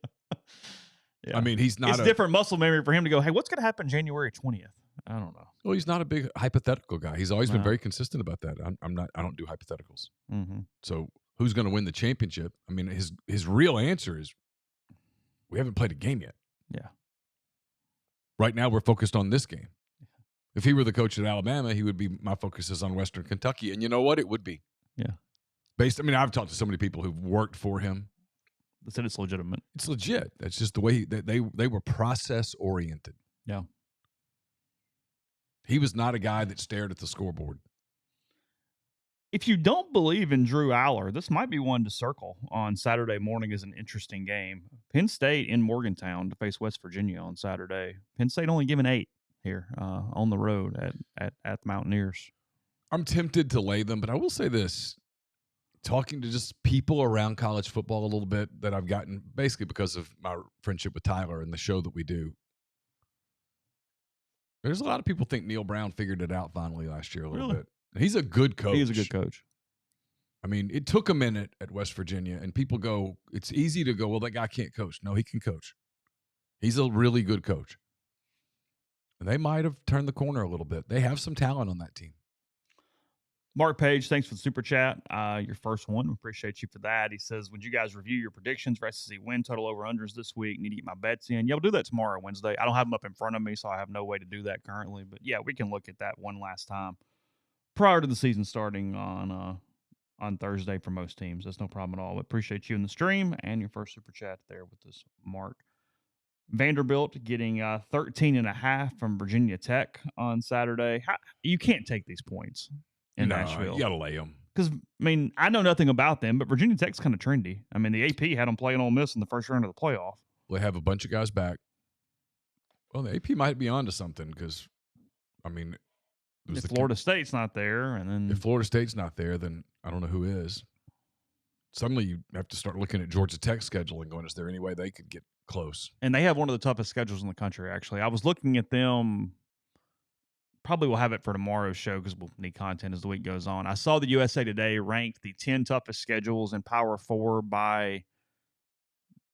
I mean, it's different muscle memory for him to go, hey, what's going to happen January 20th? I don't know. Well, he's not a big hypothetical guy. He's always been very consistent about that. I don't do hypotheticals. Mm-hmm. So who's going to win the championship? I mean, his real answer is we haven't played a game yet. Yeah. Right now we're focused on this game. If he were the coach at Alabama, he would be, my focus is on Western Kentucky. And you know what? It would be. Yeah. I've talked to so many people who've worked for him. They said it's legitimate. It's legit. That's just the way that they were process oriented. Yeah. He was not a guy that stared at the scoreboard. If you don't believe in Drew Aller, this might be one to circle on Saturday morning as an interesting game. Penn State in Morgantown to face West Virginia on Saturday. Penn State only given 8 here on the road at the Mountaineers. I'm tempted to lay them, but I will say this. Talking to just people around college football a little bit that I've gotten basically because of my friendship with Tyler and the show that we do. There's a lot of people think Neal Brown figured it out finally last year a little bit. He's a good coach. He is a good coach. I mean, it took a minute at West Virginia, and people go, it's easy to go, well, that guy can't coach. No, he can coach. He's a really good coach. And they might have turned the corner a little bit. They have some talent on that team. Mark Page, thanks for the super chat. Your first one. We appreciate you for that. He says, would you guys review your predictions for SEC win total over-unders this week? Need to get my bets in. Yeah, we'll do that tomorrow, Wednesday. I don't have them up in front of me, so I have no way to do that currently. But, yeah, we can look at that one last time prior to the season starting on Thursday for most teams. That's no problem at all. But appreciate you in the stream and your first super chat there with this, Mark. Vanderbilt getting 13.5 from Virginia Tech on Saturday. You can't take these points in Nashville. You got to lay them. Because, I mean, I know nothing about them, but Virginia Tech's kind of trendy. I mean, the AP had them playing Ole Miss in the first round of the playoff. They have a bunch of guys back. Well, the AP might be on to something because, I mean, if Florida State's not there, and then if Florida State's not there, then I don't know who is. Suddenly you have to start looking at Georgia Tech's schedule and going, is there any way they could get close? And they have one of the toughest schedules in the country, actually. I was looking at them. Probably we'll have it for tomorrow's show because we'll need content as the week goes on. I saw the USA Today ranked the 10 toughest schedules in Power 4 by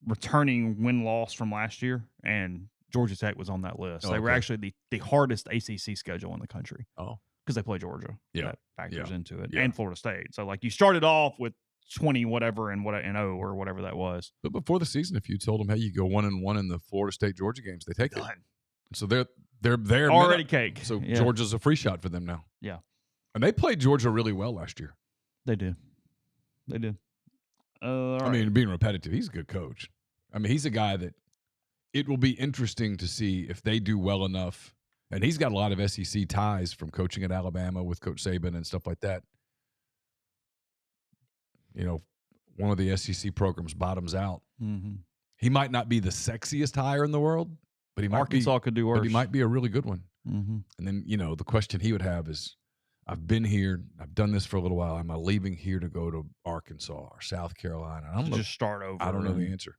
returning win-loss from last year, and Georgia Tech was on that list. They were actually the hardest ACC schedule in the country. Oh. Because they play Georgia. Yeah. That factors into it. Yeah. And Florida State. So, like, you started off with 20 whatever and 0 or whatever that was. But before the season, if you told them, hey, you go 1-1 in the Florida State Georgia games, they take it. So they're already cake. So Georgia's a free shot for them now. Yeah. And they played Georgia really well last year. They did. I mean, being repetitive, he's a good coach. I mean, he's a guy that it will be interesting to see if they do well enough. And he's got a lot of SEC ties from coaching at Alabama with Coach Saban and stuff like that. You know, one of the SEC programs bottoms out. Mm-hmm. He might not be the sexiest hire in the world, but he Arkansas could do worse. But he might be a really good one. Mm-hmm. And then, you know, the question he would have is, I've been here, I've done this for a little while. Am I leaving here to go to Arkansas or South Carolina? I don't know. Just start over. I don't know the answer.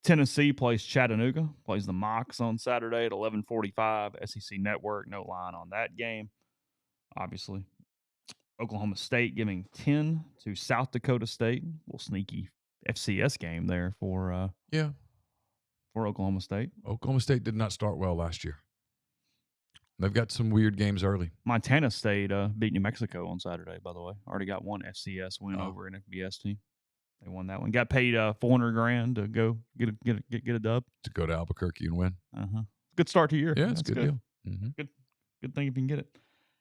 Tennessee plays Chattanooga, plays the Mocs on Saturday at 11:45. SEC Network, no line on that game, obviously. Oklahoma State giving 10 to South Dakota State. A little sneaky FCS game there for Oklahoma State. Oklahoma State did not start well last year. They've got some weird games early. Montana State beat New Mexico on Saturday, by the way. Already got one FCS win over an FBS team. They won that one. Got paid $400,000 to go get a dub. To go to Albuquerque and win. Good start to your year. Yeah, it's a good deal. Mm-hmm. Good thing if you can get it.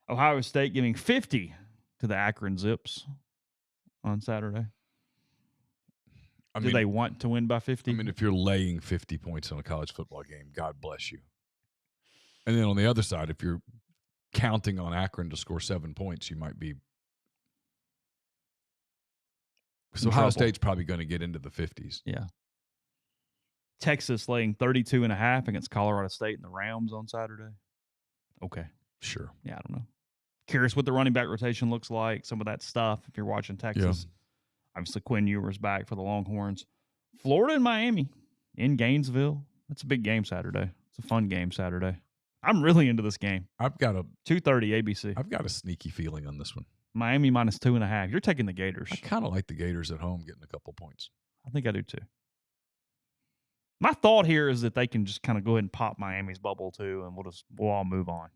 Ohio State giving 50 to the Akron Zips on Saturday. Do they want to win by 50? I mean, if you're laying 50 points on a college football game, God bless you. And then on the other side, if you're counting on Akron to score 7 points, you might be. So Ohio State's probably going to get into the 50s. Yeah. Texas laying 32.5 against Colorado State in the Rams on Saturday. Okay. Sure. Yeah, I don't know. Curious what the running back rotation looks like, some of that stuff if you're watching Texas. Yeah. Obviously, Quinn Ewers back for the Longhorns. Florida and Miami in Gainesville. That's a big game Saturday. It's a fun game Saturday. I'm really into this game. I've got a 2:30 ABC. I've got a sneaky feeling on this one. Miami minus 2.5. You're taking the Gators. I kind of like the Gators at home getting a couple points. I think I do too. My thought here is that they can just kind of go ahead and pop Miami's bubble too, and we'll all move on.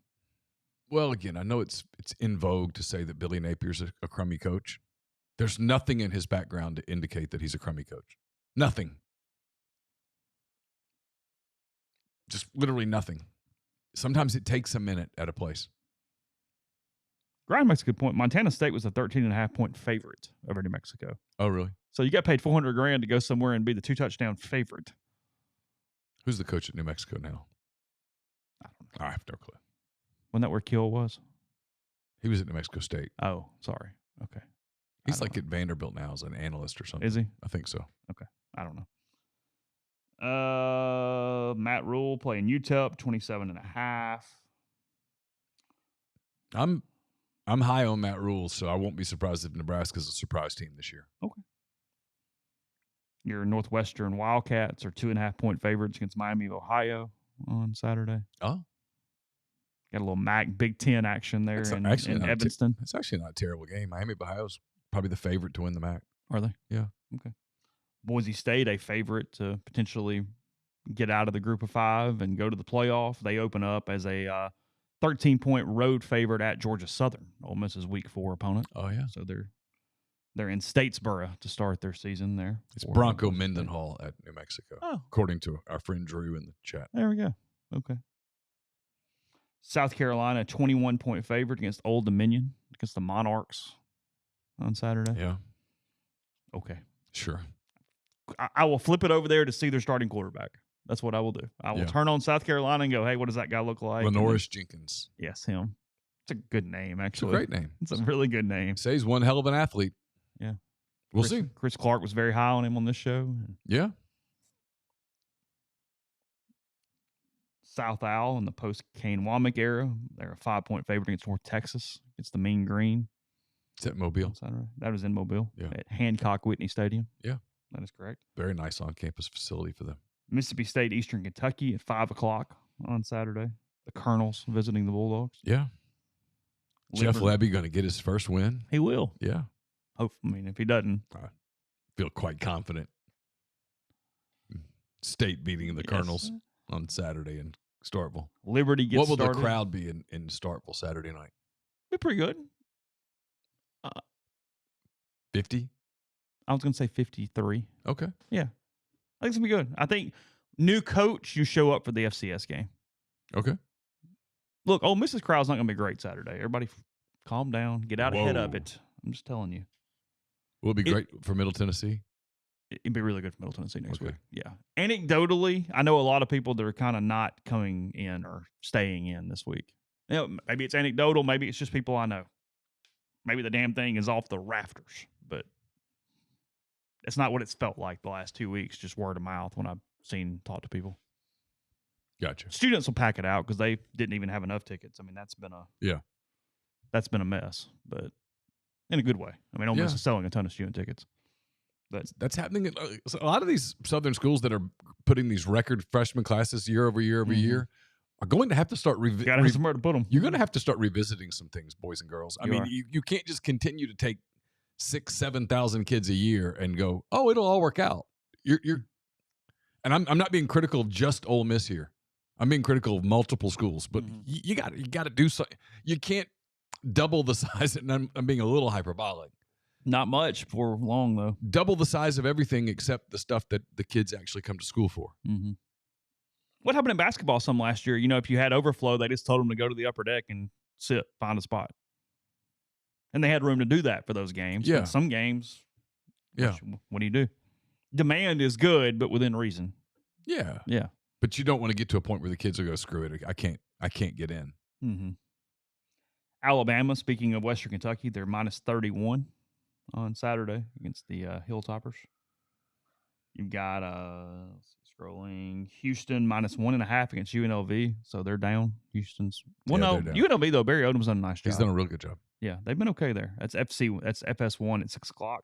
Well, again, I know it's in vogue to say that Billy Napier's a crummy coach. There's nothing in his background to indicate that he's a crummy coach. Nothing. Just literally nothing. Sometimes it takes a minute at a place. Ryan makes a good point. Montana State was a 13.5-point favorite over New Mexico. Oh, really? So you got paid $400,000 to go somewhere and be the 2-touchdown favorite. Who's the coach at New Mexico now? I don't know. I have no clue. Wasn't that where Kill was? He was at New Mexico State. Oh, sorry. Okay. He's like at Vanderbilt now as an analyst or something. Is he? I think so. Okay. I don't know. Matt Rule playing UTEP, 27.5. I'm high on Matt Rule, so I won't be surprised if Nebraska's a surprise team this year. Okay. Your Northwestern Wildcats are 2.5-point favorites against Miami of Ohio on Saturday. Oh. Got a little Big Ten action there in Evanston. It's actually not a terrible game. Miami of Ohio's probably the favorite to win the MAC. Are they? Yeah. Okay. Boise State, a favorite to potentially get out of the group of 5 and go to the playoff. They open up as a 13-point road favorite at Georgia Southern, Ole Miss's Week 4 opponent. Oh, yeah. So they're in Statesboro to start their season there. It's Bronco Mendenhall at New Mexico, according to our friend Drew in the chat. There we go. Okay. South Carolina, 21-point favorite against Old Dominion, against the Monarchs on Saturday. Yeah. Okay. Sure. I will flip it over there to see their starting quarterback. That's what I will do. I will turn on South Carolina and go, hey, what does that guy look like? Lenoris Jenkins. Yes, him. It's a good name, actually. It's a great name. It's a really good name. Say he's one hell of an athlete. Yeah. We'll see. Chris Clark was very high on him on this show. Yeah. South Owl in the post-Kane Womack era. They're a 5-point favorite against North Texas. It's the Mean Green. It's at Mobile. That was in Mobile. Yeah. At Hancock Whitney Stadium. Yeah. That is correct. Very nice on-campus facility for them. Mississippi State, Eastern Kentucky at 5 o'clock on Saturday. The Colonels visiting the Bulldogs. Yeah. Jeff Lebby going to get his first win? He will. Yeah. If he doesn't. I feel quite confident. State beating the Colonels on Saturday in Starkville. Liberty gets started. What will the crowd be in Starkville Saturday night? Be pretty good. 50? I was going to say 53. Okay. Yeah. I think it's going to be good. I think new coach, you show up for the FCS game. Okay. Look, Ole Miss's crowd's not going to be great Saturday. Everybody calm down. Get out ahead of it. I'm just telling you. Will it be great for Middle Tennessee? It'd be really good for Middle Tennessee next week. Yeah. Anecdotally, I know a lot of people that are kind of not coming in or staying in this week. Maybe it's anecdotal. Maybe it's just people I know. Maybe the damn thing is off the rafters, but it's not what it's felt like the last 2 weeks, just word of mouth when I've talked to people. Gotcha. Students will pack it out because they didn't even have enough tickets. I mean, that's been a mess, but in a good way. I mean, Ole Miss is selling a ton of student tickets. But that's happening. A lot of these Southern schools that are putting these record freshman classes year over year are going to have to start. Got to have somewhere to put them. You're going to have to start revisiting some things, boys and girls. You can't just continue to take 6,000-7,000 kids a year and go, oh, it'll all work out. You're, and I'm not being critical of just Ole Miss here. I'm being critical of multiple schools, but you got to do something. You can't double the size. And I'm being a little hyperbolic. Not much for long, though. Double the size of everything except the stuff that the kids actually come to school for. Mm-hmm. What happened in basketball some last year? If you had overflow, they just told them to go to the upper deck and find a spot. And they had room to do that for those games. Yeah. But some games, what do you do? Demand is good, but within reason. Yeah. Yeah. But you don't want to get to a point where the kids will go, screw it, I can't get in. Mm-hmm. Alabama, speaking of Western Kentucky, they're minus 31 on Saturday against the Hilltoppers. You've got scrolling Houston minus 1.5 against UNLV, so they're down. Houston's down. UNLV though Barry Odom's done a nice job. He's done a real good job. Yeah, they've been okay there. That's FS1 at 6 o'clock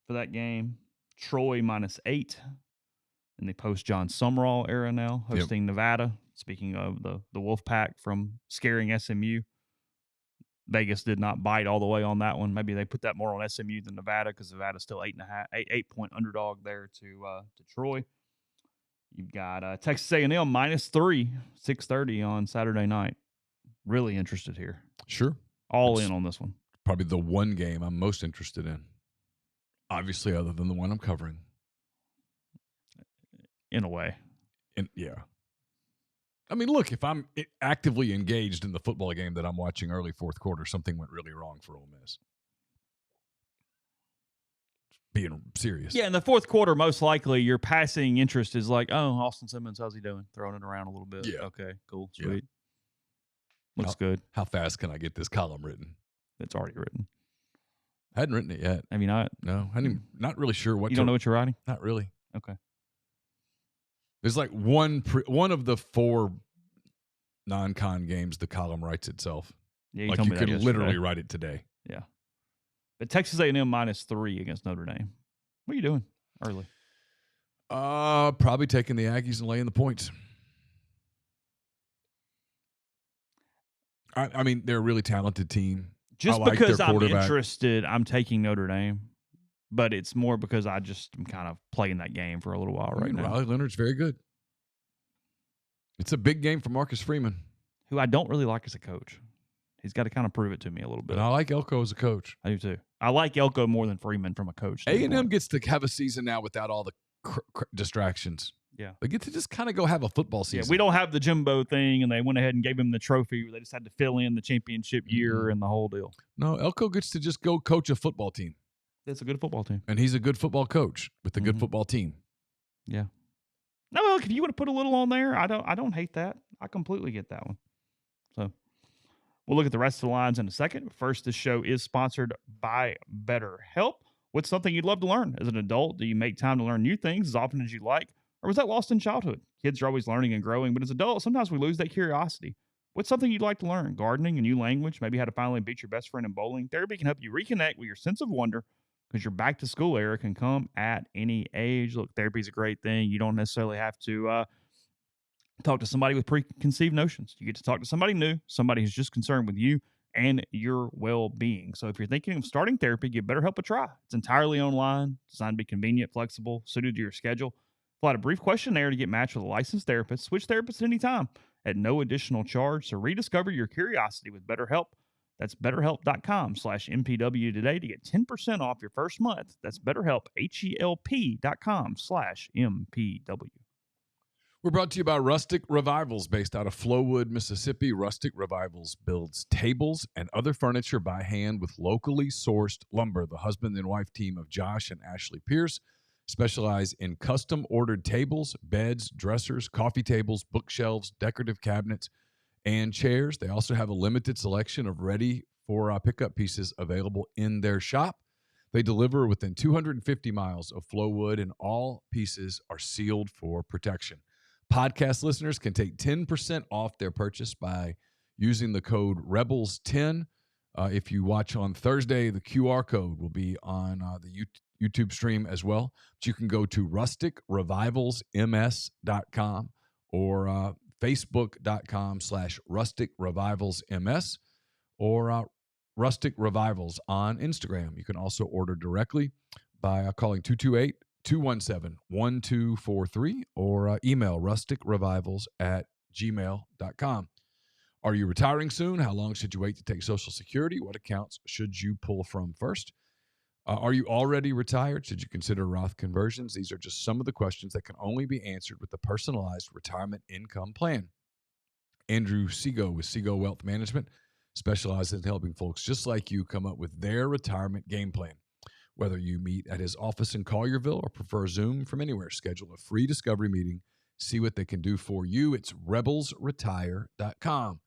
for that game. Troy minus 8 in the post John Sumrall era now, hosting Nevada. Speaking of the Wolfpack from scaring SMU. Vegas did not bite all the way on that one. Maybe they put that more on SMU than Nevada because Nevada's still 8-point underdog there to Troy. You've got Texas A&M minus 3, 6:30 on Saturday night. Really interested here. Sure. All in on this one. Probably the one game I'm most interested in. Obviously, other than the one I'm covering. In a way. Yeah. I mean, look, if I'm actively engaged in the football game that I'm watching early fourth quarter, something went really wrong for Ole Miss. Being serious. Yeah, in the fourth quarter, most likely your passing interest is like, oh, Austin Simmons, how's he doing? Throwing it around a little bit. Yeah. Okay, cool, sweet. Looks good. How fast can I get this column written? It's already written. Hadn't written it yet. Have you not? No, not really sure what. You don't know what you're writing? Not really. Okay. There's like one of the 4 non-con games. The column writes itself. Yeah, like told you me that could yesterday. literally write it today. Yeah. But Texas A&M -3 against Notre Dame. What are you doing early? Probably taking the Aggies and laying the points. I mean, they're a really talented team. Just like because their I'm quarterback. interested, I'm taking Notre Dame. But it's more because I just am kind of playing that game for a little while right now. Riley Leonard's very good. It's a big game for Marcus Freeman, who I don't really like as a coach. He's got to kind of prove it to me a little bit. But I like Elko as a coach. I do too. I like Elko more than Freeman from a coach. A&M gets to have a season now without all the distractions. Yeah. They get to just kind of go have a football season. Yeah, we don't have the Jimbo thing, and they went ahead and gave him the trophy. They just had to fill in the championship year and the whole deal. No, Elko gets to just go coach a football team. It's a good football team. And he's a good football coach with a good football team. Yeah. No, look, if you want to put a little on there, I don't hate that. I completely get that one. So we'll look at the rest of the lines in a second. First, this show is sponsored by BetterHelp. What's something you'd love to learn? As an adult, do you make time to learn new things as often as you like? Or was that lost in childhood? Kids are always learning and growing, but as adults, sometimes we lose that curiosity. What's something you'd like to learn? Gardening, a new language, maybe how to finally beat your best friend in bowling. Therapy can help you reconnect with your sense of wonder because your back-to-school era can come at any age. Look, therapy is a great thing. You don't necessarily have to talk to somebody with preconceived notions. You get to talk to somebody new, somebody who's just concerned with you and your well-being. So if you're thinking of starting therapy, give BetterHelp a try. It's entirely online, designed to be convenient, flexible, suited to your schedule. Fill out a brief questionnaire to get matched with a licensed therapist. Switch therapists at any time at no additional charge. So rediscover your curiosity with BetterHelp. That's BetterHelp.com/MPW today to get 10% off your first month. That's BetterHelp, HELP.com/MPW. We're brought to you by Rustic Revivals, based out of Flowood, Mississippi. Rustic Revivals builds tables and other furniture by hand with locally sourced lumber. The husband and wife team of Josh and Ashley Pierce specialize in custom-ordered tables, beds, dressers, coffee tables, bookshelves, decorative cabinets, and chairs. They also have a limited selection of ready-for-pickup pieces available in their shop. They deliver within 250 miles of Flowood, and all pieces are sealed for protection. Podcast listeners can take 10% off their purchase by using the code REBELS10. If you watch on Thursday, the QR code will be on the YouTube stream as well. But you can go to rusticrevivalsms.com or facebook.com/rusticrevivalsms or Rustic Revivals on Instagram. You can also order directly by calling 228-217-1243 or email rusticrevivals@gmail.com. Are you retiring soon? How long should you wait to take Social Security? What accounts should you pull from first? Are you already retired? Should you consider Roth conversions? These are just some of the questions that can only be answered with a personalized retirement income plan. Andrew Sego with Sego Wealth Management specializes in helping folks just like you come up with their retirement game plan. Whether you meet at his office in Collierville or prefer Zoom from anywhere, schedule a free discovery meeting. See what they can do for you. It's rebelsretire.com.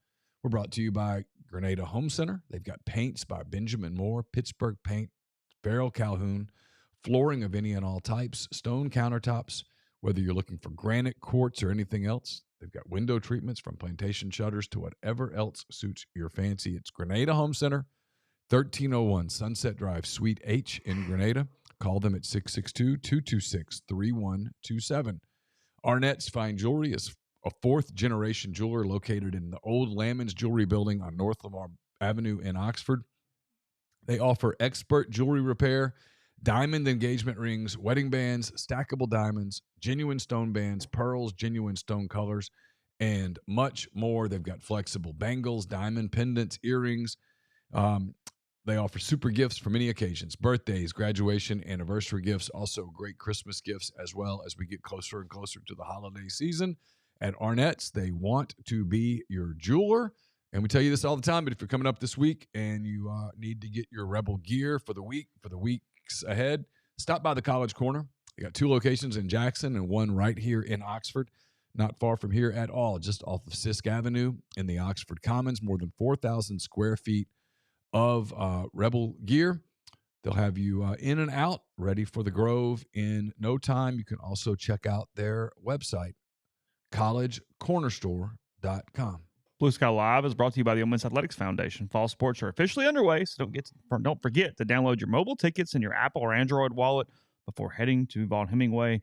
We're brought to you by Grenada Home Center. They've got paints by Benjamin Moore, Pittsburgh Paint, Farrell Calhoun, flooring of any and all types, stone countertops, whether you're looking for granite, quartz, or anything else. They've got window treatments from plantation shutters to whatever else suits your fancy. It's Grenada Home Center, 1301 Sunset Drive, Suite H in Grenada. Call them at 662-226-3127. Arnett's Fine Jewelry is a fourth-generation jeweler located in the old Lamons Jewelry Building on North Lamar Avenue in Oxford. They offer expert jewelry repair, diamond engagement rings, wedding bands, stackable diamonds, genuine stone bands, pearls, genuine stone colors, and much more. They've got flexible bangles, diamond pendants, earrings. They offer super gifts for many occasions, birthdays, graduation, anniversary gifts, also great Christmas gifts as well as we get closer and closer to the holiday season. At Arnett's, they want to be your jeweler. And we tell you this all the time, but if you're coming up this week and you need to get your Rebel gear for the weeks ahead, stop by the College Corner. They got 2 locations in Jackson and 1 right here in Oxford, not far from here at all, just off of Sisk Avenue in the Oxford Commons, more than 4,000 square feet of Rebel gear. They'll have you in and out, ready for the Grove in no time. You can also check out their website, collegecornerstore.com. Blue Sky Live is brought to you by the Ole Miss Athletics Foundation. Fall sports are officially underway, so don't forget to download your mobile tickets in your Apple or Android wallet before heading to Vaughn Hemingway.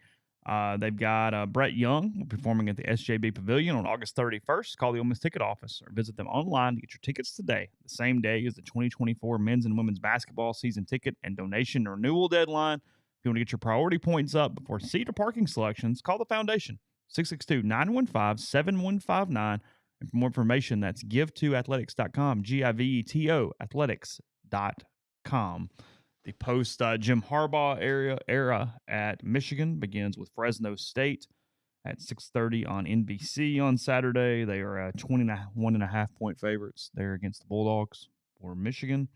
They've got Brett Young performing at the SJB Pavilion on August 31st. Call the Ole Miss ticket office or visit them online to get your tickets today. The same day as the 2024 men's and women's basketball season ticket and donation renewal deadline. If you want to get your priority points up before seat or parking selections, call the foundation, 662-915-7159. And for more information, that's give2athletics.com, GIVETO athletics.com. The post Jim Harbaugh era at Michigan begins with Fresno State at 6:30 on NBC on Saturday. They are 21.5-point favorites there against the Bulldogs for Michigan.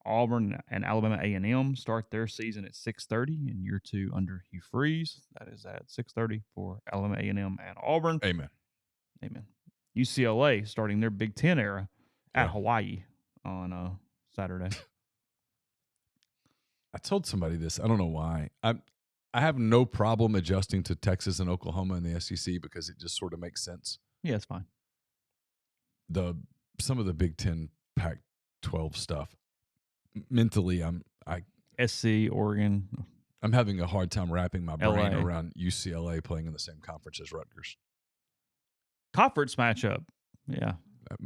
Auburn and Alabama A&M start their season at 6:30 in year 2 under Hugh Freeze. That is at 6:30 for Alabama A&M and Auburn. Amen. UCLA starting their Big Ten era at Hawaii on Saturday. I told somebody this. I don't know why. I have no problem adjusting to Texas and Oklahoma in the SEC because it just sort of makes sense. Yeah, it's fine. Some of the Big Ten, Pac-12 stuff. Mentally, SC, Oregon. I'm having a hard time wrapping my brain LA. around UCLA playing in the same conference as Rutgers. Conference matchup. Yeah.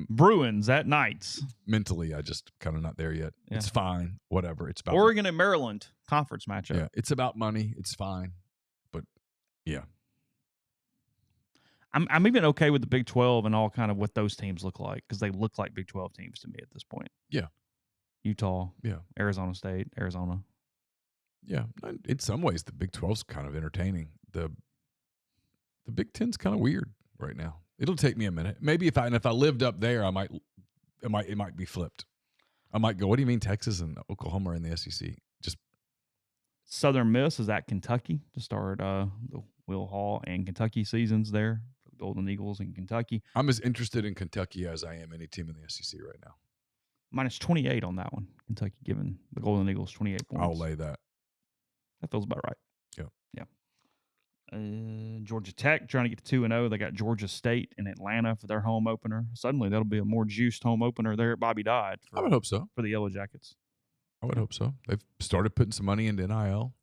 Bruins at Knights. Mentally, I just kind of not there yet. Yeah. It's fine. Whatever. It's about Oregon and Maryland conference matchup. Yeah, it's about money. It's fine. But yeah. I'm even okay with the Big 12 and all kind of what those teams look like because they look like Big 12 teams to me at this point. Yeah. Utah. Yeah. Arizona State. Arizona. Yeah. In some ways, the Big 12's kind of entertaining. The Big 10's kind of weird right now. It'll take me a minute. Maybe if I lived up there, it might be flipped. I might go, what do you mean Texas and Oklahoma are in the SEC? Just Southern Miss is at Kentucky to start the Will Hall and Kentucky seasons there for the Golden Eagles in Kentucky. I'm as interested in Kentucky as I am any team in the SEC right now. Minus 28 on that one. Kentucky giving the Golden Eagles 28 points. I'll lay that. That feels about right. Yeah. Georgia Tech trying to get to 2-0. They got Georgia State in Atlanta for their home opener. Suddenly, that'll be a more juiced home opener there at Bobby Dodd. I would hope so. For the Yellow Jackets. I would hope so. They've started putting some money into NIL.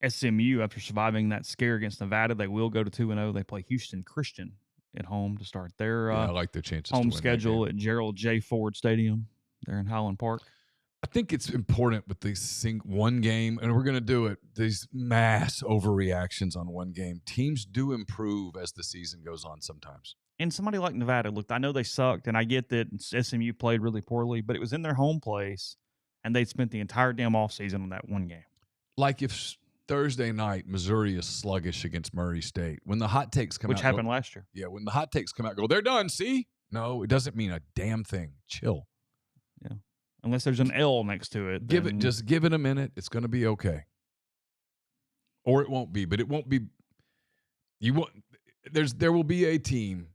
SMU, after surviving that scare against Nevada, they will go to 2-0. They play Houston Christian at home to start their I like their chances home to win schedule at Gerald J. Ford Stadium there in Highland Park. I think it's important with these one game, and we're going to do it, these mass overreactions on one game. Teams do improve as the season goes on sometimes. And somebody like Nevada, look, I know they sucked, and I get that SMU played really poorly, but it was in their home place, and they'd spent the entire damn offseason on that one game. Like if Thursday night Missouri is sluggish against Murray State, when the hot takes come out. Which happened last year. Yeah, when the hot takes come out, go, they're done, see? No, it doesn't mean a damn thing. Chill. Yeah. Unless there's an L next to it. Just give it a minute. It's going to be okay. Or it won't be, but it won't be. There will be a team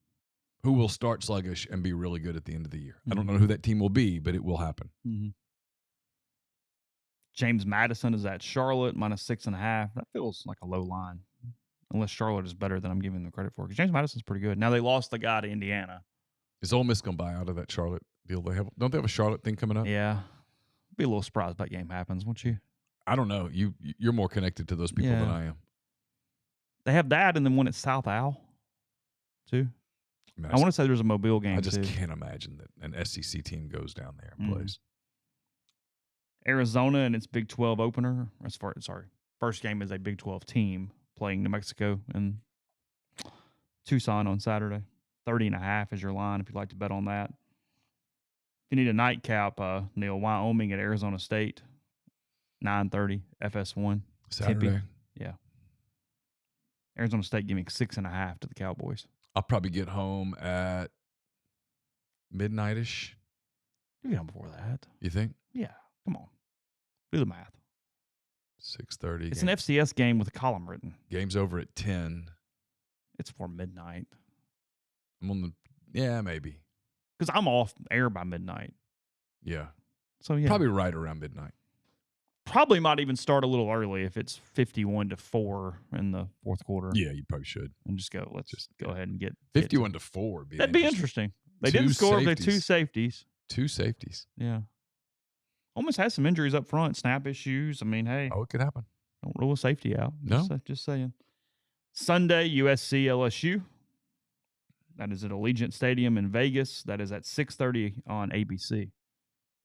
who will start sluggish and be really good at the end of the year. Mm-hmm. I don't know who that team will be, but it will happen. Mm-hmm. James Madison is at Charlotte, minus 6.5. That feels like a low line. Unless Charlotte is better than I'm giving them credit for. Because James Madison's pretty good. Now they lost the guy to Indiana. Is Ole Miss going to buy out of that Charlotte deal they have? Don't they have a Charlotte thing coming up? Yeah. Be a little surprised if that game happens, won't you? I don't know. You're more connected to those people than I am. They have that and then one at South Al, too. I want to say there's a Mobile game, I just can't imagine that an SEC team goes down there and plays. Arizona and its Big 12 opener. First game is a Big 12 team playing New Mexico and Tucson on Saturday. 30.5 is your line if you'd like to bet on that. If you need a nightcap, Neal, Wyoming at Arizona State, 9:30 FS1. Saturday. Tempe. Yeah. Arizona State giving 6.5 to the Cowboys. I'll probably get home at midnight-ish. You get home before that. You think? Yeah. Come on. Do the math. 6:30. It's an FCS game with a column written. Game's over at 10. It's for midnight. Maybe. Because I'm off air by midnight. Yeah. So, yeah. Probably right around midnight. probably might even start a little early if it's 51-4 in the fourth quarter. Yeah, you probably should. And just go. Let's just go ahead and get 51-4. That'd be interesting. They didn't score with the two safeties. Two safeties. Yeah. Almost has some injuries up front, snap issues. I mean, hey. Oh, it could happen. Don't rule a safety out. No. Just saying. Sunday, USC LSU. That is at Allegiant Stadium in Vegas. That is at 6:30 on ABC.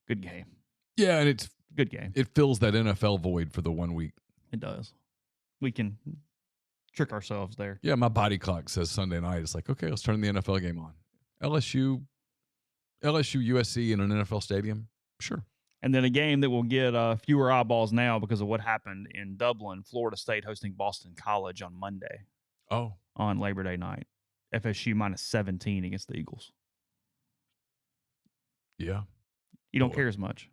Good game. Yeah, and it's good game. It fills that NFL void for the 1 week. It does. We can trick ourselves there. Yeah, my body clock says Sunday night. It's like, okay, let's turn the NFL game on. LSU, USC in an NFL stadium. Sure. And then a game that will get fewer eyeballs now because of what happened in Dublin, Florida State hosting Boston College on Monday. Oh. On Labor Day night. FSU minus 17 against the Eagles. Yeah. You don't care as much.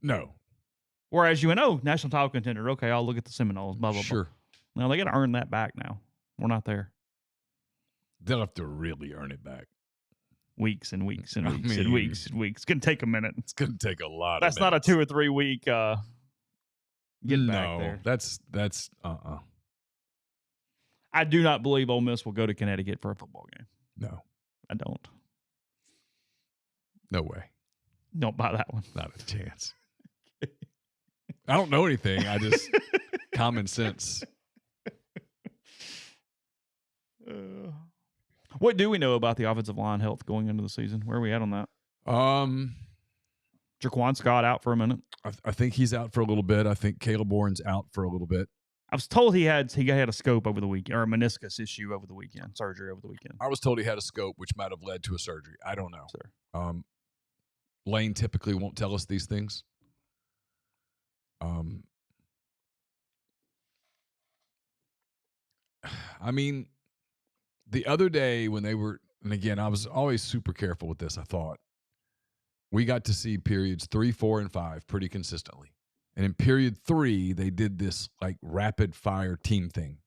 No. Whereas national title contender. Okay, I'll look at the Seminoles. Blah, blah, sure. Blah. No, they got to earn that back now. We're not there. They'll have to really earn it back. Weeks and weeks and weeks and weeks and weeks. It's going to take a minute. It's going to take a lot. That's not a 2 or 3 week get back there. That's I do not believe Ole Miss will go to Connecticut for a football game. No. I don't. No way. Don't buy that one. Not a chance. I don't know anything. I just common sense. What do we know about the offensive line health going into the season? Where are we at on that? Jaquan Scott out for a minute. I think he's out for a little bit. I think Caleb Bourne's out for a little bit. I was told he had a scope over the weekend, or a meniscus issue over the weekend, surgery over the weekend. I was told he had a scope, which might have led to a surgery. I don't know. Sure. Lane typically won't tell us these things. I mean, the other day when they were, and again, I was always super careful with this, I thought. We got to see periods 3, 4, and 5 pretty consistently. And in period 3, they did this like rapid fire team thing.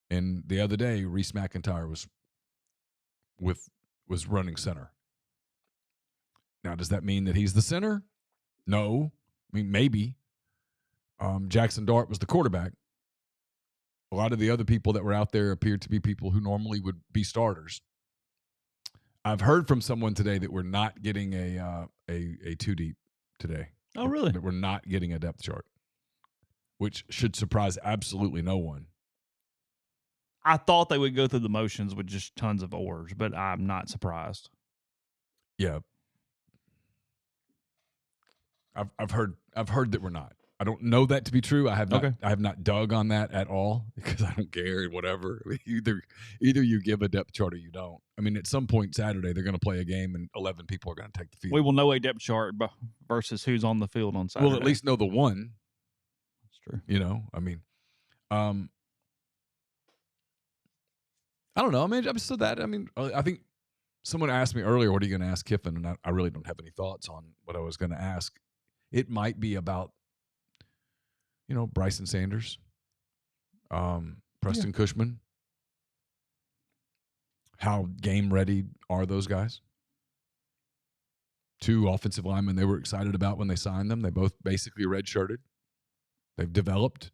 And the other day, Reese McIntyre was running center. Now, does that mean that he's the center? No. I mean, maybe. Jackson Dart was the quarterback. A lot of the other people that were out there appeared to be people who normally would be starters. I've heard from someone today that we're not getting a 2-deep today. Oh, really? That we're not getting a depth chart, which should surprise absolutely no one. I thought they would go through the motions with just tons of oars, but I'm not surprised. Yeah. I've heard that we're not. I don't know that to be true. I have not dug on that at all because I don't care. Whatever. Either you give a depth chart or you don't. I mean, at some point Saturday they're going to play a game and 11 people are going to take the field. We will know a depth chart versus who's on the field on Saturday. We'll at least know the one. That's true. I mean, I don't know. I mean, I think someone asked me earlier, "What are you going to ask Kiffin?" And I really don't have any thoughts on what I was going to ask. It might be about, Bryson Sanders, Preston Cushman. How game ready are those guys? 2 offensive linemen they were excited about when they signed them. They both basically redshirted. They've developed.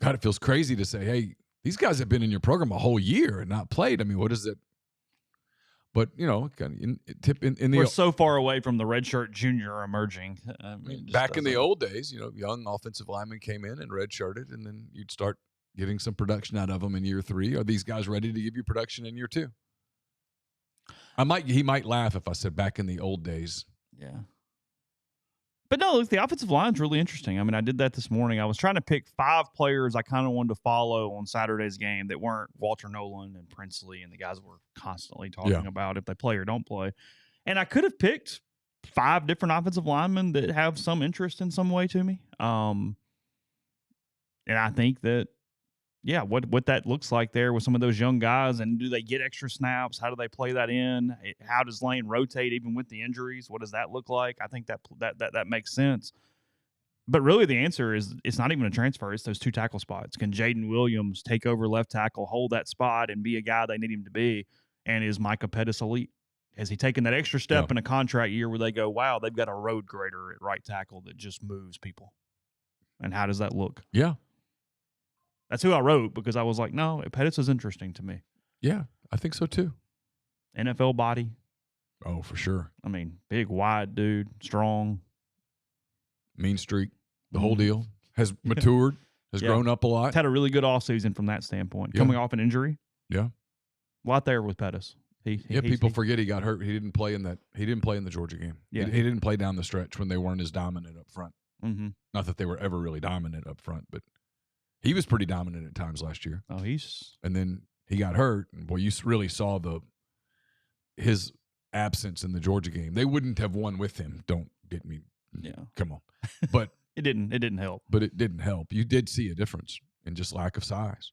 God, it feels crazy to say, hey, these guys have been in your program a whole year and not played. I mean, what is it? But, we're so far away from the redshirt junior emerging. Back in the old days, young offensive linemen came in and redshirted, and then you'd start getting some production out of them in year 3. Are these guys ready to give you production in year 2? He might laugh if I said back in the old days. Yeah. But no, look, the offensive line's really interesting. I mean, I did that this morning. I was trying to pick 5 players I kind of wanted to follow on Saturday's game that weren't Walter Nolan and Princely and the guys we're constantly talking about if they play or don't play. And I could have picked 5 different offensive linemen that have some interest in some way to me. And I think that, what that looks like there with some of those young guys, and do they get extra snaps? How do they play that in? How does Lane rotate even with the injuries? What does that look like? I think that makes sense. But really the answer is it's not even a transfer. It's those 2 tackle spots. Can Jaden Williams take over left tackle, hold that spot, and be a guy they need him to be? And is Micah Pettis elite? Has he taken that extra step in a contract year where they go, wow, they've got a road grader at right tackle that just moves people? And how does that look? Yeah. That's who I wrote because I was like, no, Pettis is interesting to me. Yeah, I think so too. NFL body. Oh, for sure. I mean, big, wide dude, strong. Mean streak. The whole deal. Has matured, has grown up a lot. Had a really good offseason from that standpoint. Coming off an injury. Yeah. A lot there with Pettis. People forget he got hurt. He didn't play in that. He didn't play in the Georgia game. Yeah. He didn't play down the stretch when they weren't as dominant up front. Mm-hmm. Not that they were ever really dominant up front, but he was pretty dominant at times last year. Oh, and then he got hurt, and boy, you really saw his absence in the Georgia game. They wouldn't have won with him. Don't get me. Yeah, come on. But it didn't help. But it didn't help. You did see a difference in just lack of size.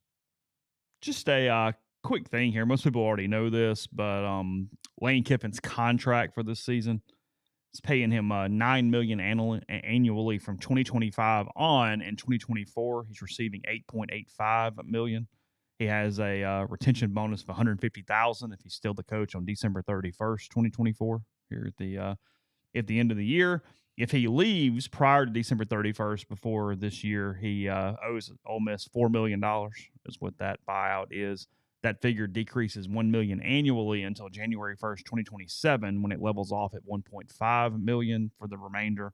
Just a quick thing here. Most people already know this, but Lane Kiffin's contract for this season is paying him $9 million annually from 2025 on. In 2024, he's receiving $8.85 million. He has a retention bonus of $150,000 if he's still the coach on December 31st, 2024. Here at the end of the year. If he leaves prior to December 31st before this year, he owes Ole Miss $4 million is what that buyout is. That figure decreases $1 million annually until January 1st, 2027, when it levels off at $1.5 million for the remainder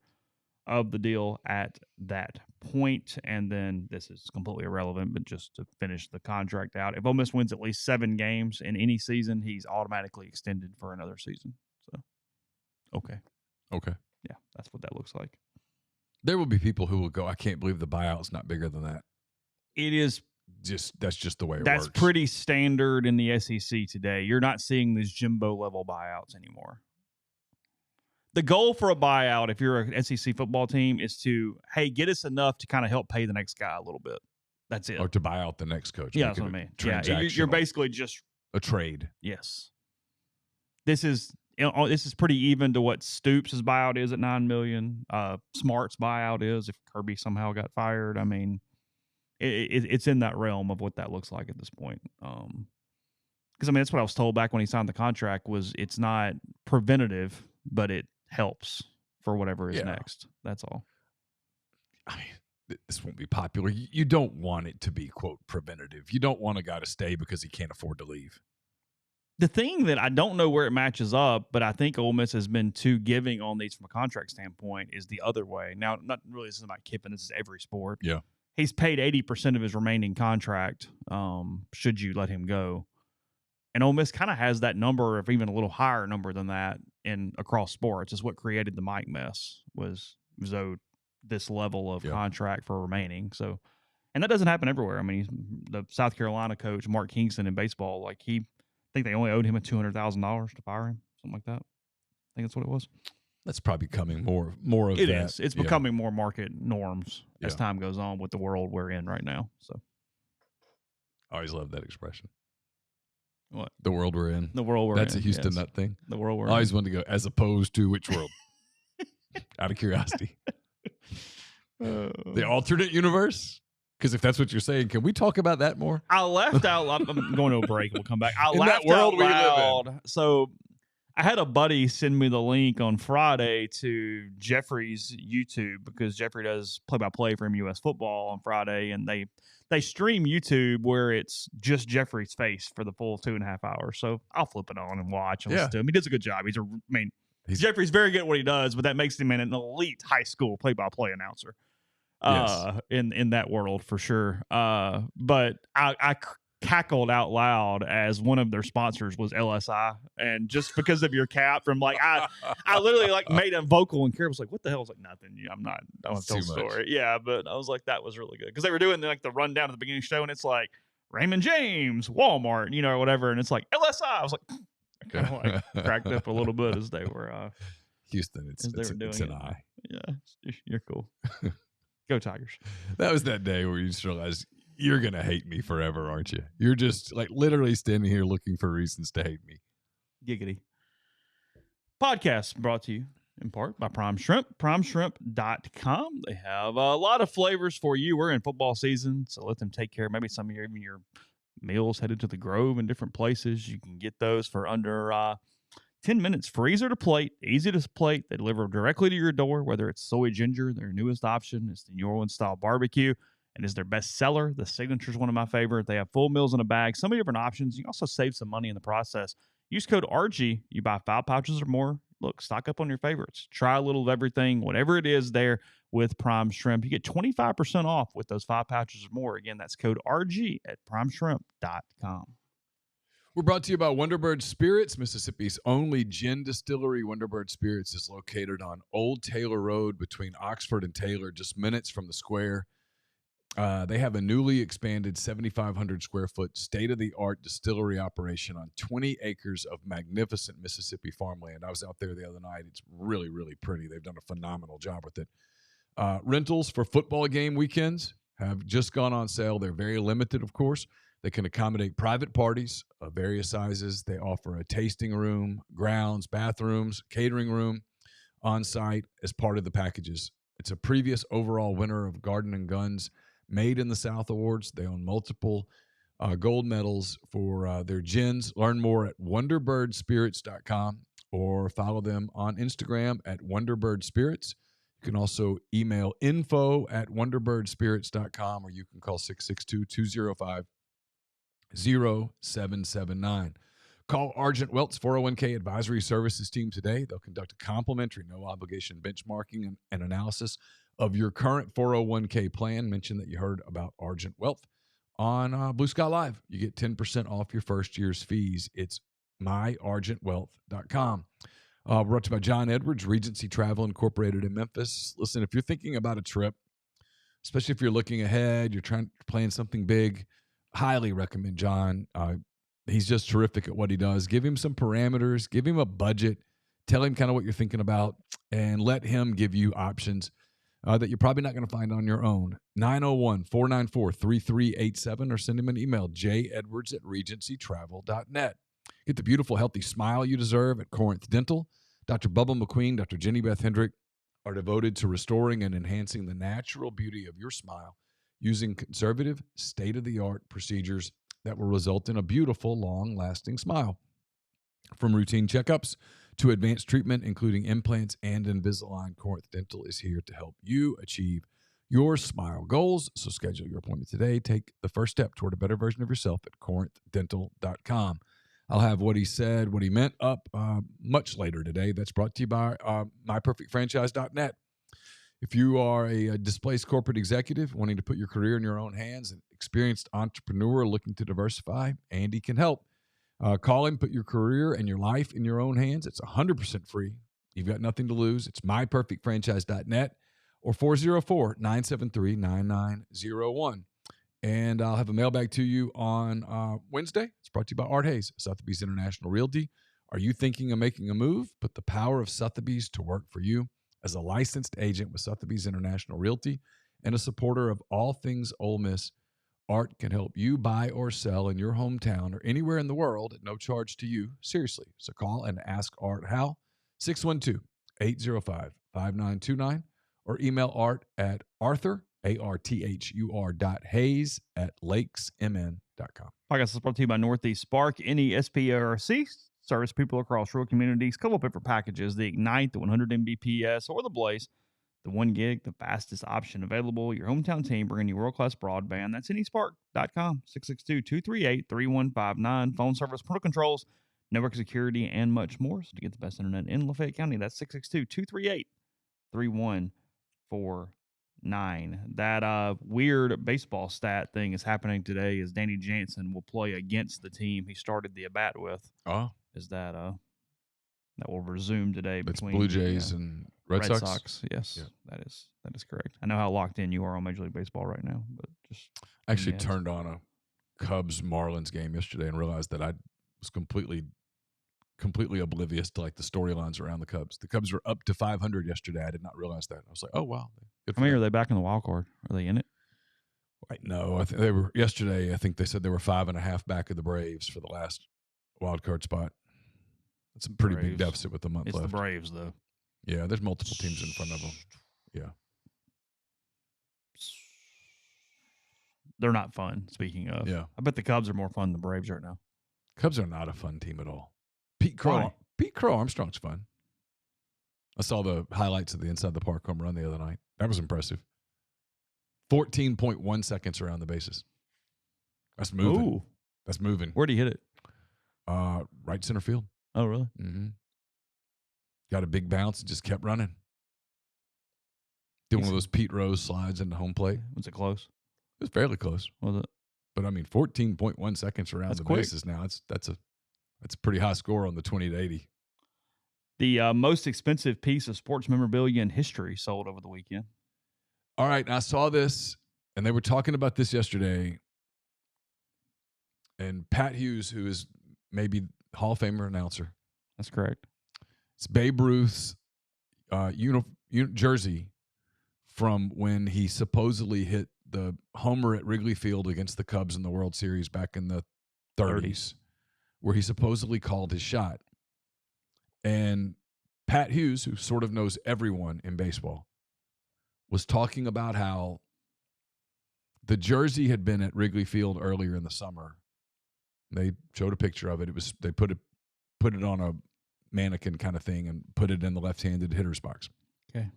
of the deal at that point. And then this is completely irrelevant, but just to finish the contract out, if Ole Miss wins at least 7 games in any season, he's automatically extended for another season. So, okay. Yeah, that's what that looks like. There will be people who will go, I can't believe the buyout's not bigger than that. It is. That's just the way it works. That's pretty standard in the SEC today. You're not seeing these Jimbo level buyouts anymore. The goal for a buyout, if you're an SEC football team, is to, hey, get us enough to kind of help pay the next guy a little bit. That's it. Or to buy out the next coach. Yeah, that's what I mean. Yeah, you're basically just a trade. Yes. This is pretty even to what Stoops' buyout is at $9 million. Smart's buyout is if Kirby somehow got fired. I mean, it's in that realm of what that looks like at this point. Because I mean, that's what I was told back when he signed the contract was it's not preventative, but it helps for whatever is next. That's all. I mean, this won't be popular. You don't want it to be, quote, preventative. You don't want a guy to stay because he can't afford to leave. The thing that I don't know where it matches up, but I think Ole Miss has been too giving on these from a contract standpoint is the other way. Now, not really this is about Kiffin. This is every sport. Yeah. He's paid 80% of his remaining contract should you let him go. And Ole Miss kind of has that number, if even a little higher number than that, in across sports. Is what created the Mike mess was owed this level of contract for remaining. So, and that doesn't happen everywhere. I mean, the South Carolina coach, Mark Kingston in baseball, I think they only owed him $200,000 to fire him, something like that. I think that's what it was. That's probably becoming more of it that. It is. It's becoming more market norms as time goes on with the world we're in right now. So, I always love that expression. What? The world we're in. The world we're in. That's a Houston Nut thing. The world we're in. I always wanted to go, as opposed to which world? Out of curiosity. The alternate universe? Because if that's what you're saying, can we talk about that more? I left out. I'm going to a break. We'll come back. I laughed that world out we loud. live in. So I had a buddy send me the link on Friday to Jeffrey's YouTube because Jeffrey does play-by-play for MUS football on Friday, and they stream YouTube where it's just Jeffrey's face for the full 2.5 hours. So I'll flip it on and watch and listen to him. He does a good job. Jeffrey's very good at what he does, but that makes him an elite high school play-by-play announcer. In that world for sure. But I cackled out loud as one of their sponsors was LSI, and just because of your cap from I literally made a vocal, and Kara was like, "What the hell?" I was like, "Nothing. I don't want to tell the story." Yeah, but I was like, that was really good because they were doing the rundown at the beginning of the show, and it's like Raymond James, Walmart, or whatever, and it's like LSI. I was like, I kind of cracked up a little bit as they were Houston. It's an eye. Yeah, you're cool. Go Tigers. That was that day where you just realized you're going to hate me forever, aren't you? You're just literally standing here looking for reasons to hate me. Giggity. Podcast brought to you in part by Prime Shrimp, primeshrimp.com. They have a lot of flavors for you. We're in football season, so let them take care of maybe some of your meals headed to the Grove and different places. You can get those for under 10 minutes, freezer to plate, easy to plate. They deliver directly to your door, whether it's soy ginger, their newest option. It's the New Orleans style barbecue and is their best seller. The signature is one of my favorite. They have full meals in a bag, so many different options. You can also save some money in the process. Use code RG. You buy 5 pouches or more. Look, stock up on your favorites. Try a little of everything, whatever it is there with Prime Shrimp. You get 25% off with those 5 pouches or more. Again, that's code RG at primeshrimp.com. We're brought to you by Wonderbird Spirits, Mississippi's only gin distillery. Wonderbird Spirits is located on Old Taylor Road between Oxford and Taylor, just minutes from the square. They have a newly expanded 7,500 square foot state-of-the-art distillery operation on 20 acres of magnificent Mississippi farmland. I was out there the other night. It's really, really pretty. They've done a phenomenal job with it. Rentals for football game weekends have just gone on sale. They're very limited, of course. They can accommodate private parties of various sizes. They offer a tasting room, grounds, bathrooms, catering room on site as part of the packages. It's a previous overall winner of Garden and Guns Made in the South Awards. They own multiple gold medals for their gins. Learn more at wonderbirdspirits.com or follow them on Instagram at wonderbirdspirits. You can also email info@wonderbirdspirits.com or you can call 662-205-0779. Call Argent Welt's 401k Advisory Services team today. They'll conduct a complimentary, no-obligation benchmarking and analysis of your current 401k plan. Mention that you heard about Argent Wealth on BlueSky Live. You get 10% off your first year's fees. It's myargentwealth.com. Brought to you by John Edwards, Regency Travel Incorporated in Memphis. Listen, if you're thinking about a trip, especially if you're looking ahead, you're planning something big, highly recommend John. He's just terrific at what he does. Give him some parameters, give him a budget, tell him kind of what you're thinking about, and let him give you options that you're probably not going to find on your own. 901-494-3387 or send him an email, jedwards@regencytravel.net. Get the beautiful, healthy smile you deserve at Corinth Dental. Dr. Bubba McQueen, Dr. Jenny Beth Hendrick are devoted to restoring and enhancing the natural beauty of your smile using conservative, state-of-the-art procedures that will result in a beautiful, long-lasting smile. From routine checkups to advanced treatment, including implants and Invisalign, Corinth Dental is here to help you achieve your smile goals. So schedule your appointment today. Take the first step toward a better version of yourself at corinthdental.com. I'll have what he said, what he meant up much later today. That's brought to you by myperfectfranchise.net. If you are a displaced corporate executive wanting to put your career in your own hands, an experienced entrepreneur looking to diversify, Andy can help. Call him, put your career and your life in your own hands. It's 100% free. You've got nothing to lose. It's myperfectfranchise.net or 404-973-9901. And I'll have a mailbag to you on Wednesday. It's brought to you by Art Hayes, Sotheby's International Realty. Are you thinking of making a move? Put the power of Sotheby's to work for you. As a licensed agent with Sotheby's International Realty and a supporter of all things Ole Miss, Art can help you buy or sell in your hometown or anywhere in the world at no charge to you. Seriously. So call and ask Art how. 612-805-5929 or email Art at Arthur, arthur.hayes@lakesmn.com. Podcast is brought to you by Northeast Spark, NESPARC. Service people across rural communities. Couple of different packages: the Ignite, the 100 Mbps, or the Blaze, the 1 gig, the fastest option available. Your hometown team bringing you world-class broadband. That's nespark.com. 662-238-3159. Phone service, parental controls, network security, and much more. So to get the best internet in Lafayette County, that's 662-238-3149. That weird baseball stat thing is happening today as Danny Jansen will play against the team he started the at-bat with. Oh. Is that will resume today That's between Blue Jays and Red Sox? Yes, Yeah. that is correct. I know how locked in you are on Major League Baseball right now, but just actually turned on a Cubs Marlins game yesterday and realized that I was completely oblivious to like the storylines around the Cubs. The Cubs were up to 500 yesterday. I did not realize that. I was like, oh wow. How many are they back in the wild card? Are they in it? No, I think they were yesterday. I think they said they were 5.5 back of the Braves for the last wild card spot. It's a pretty big deficit with a month left. It's the Braves, though. Yeah, there's multiple teams in front of them. Yeah. They're not fun, speaking of. Yeah. I bet the Cubs are more fun than the Braves right now. Cubs are not a fun team at all. Pete Crow Pete Crow Armstrong's fun. I saw the highlights of the inside the park home run the other night. That was impressive. 14.1 seconds around the bases. That's moving. Ooh. That's moving. Where'd he hit it? Right center field. Oh, really? Mm-hmm. Got a big bounce and just kept running. Did one of those Pete Rose slides into home plate. Was it close? It was fairly close. Was it? But I mean, 14.1 seconds around the bases now. That's a pretty high score on the 20 to 80. The most expensive piece of sports memorabilia in history sold over the weekend. All right, and I saw this, and they were talking about this yesterday. And Pat Hughes, who is maybe Hall of Famer announcer. That's correct. It's Babe Ruth's jersey from when he supposedly hit the homer at Wrigley Field against the Cubs in the World Series back in the 30s, where he supposedly called his shot. And Pat Hughes, who sort of knows everyone in baseball, was talking about how the jersey had been at Wrigley Field earlier in the summer. They showed a picture of it. They put it on a mannequin kind of thing and put it in the left-handed hitter's box. Okay.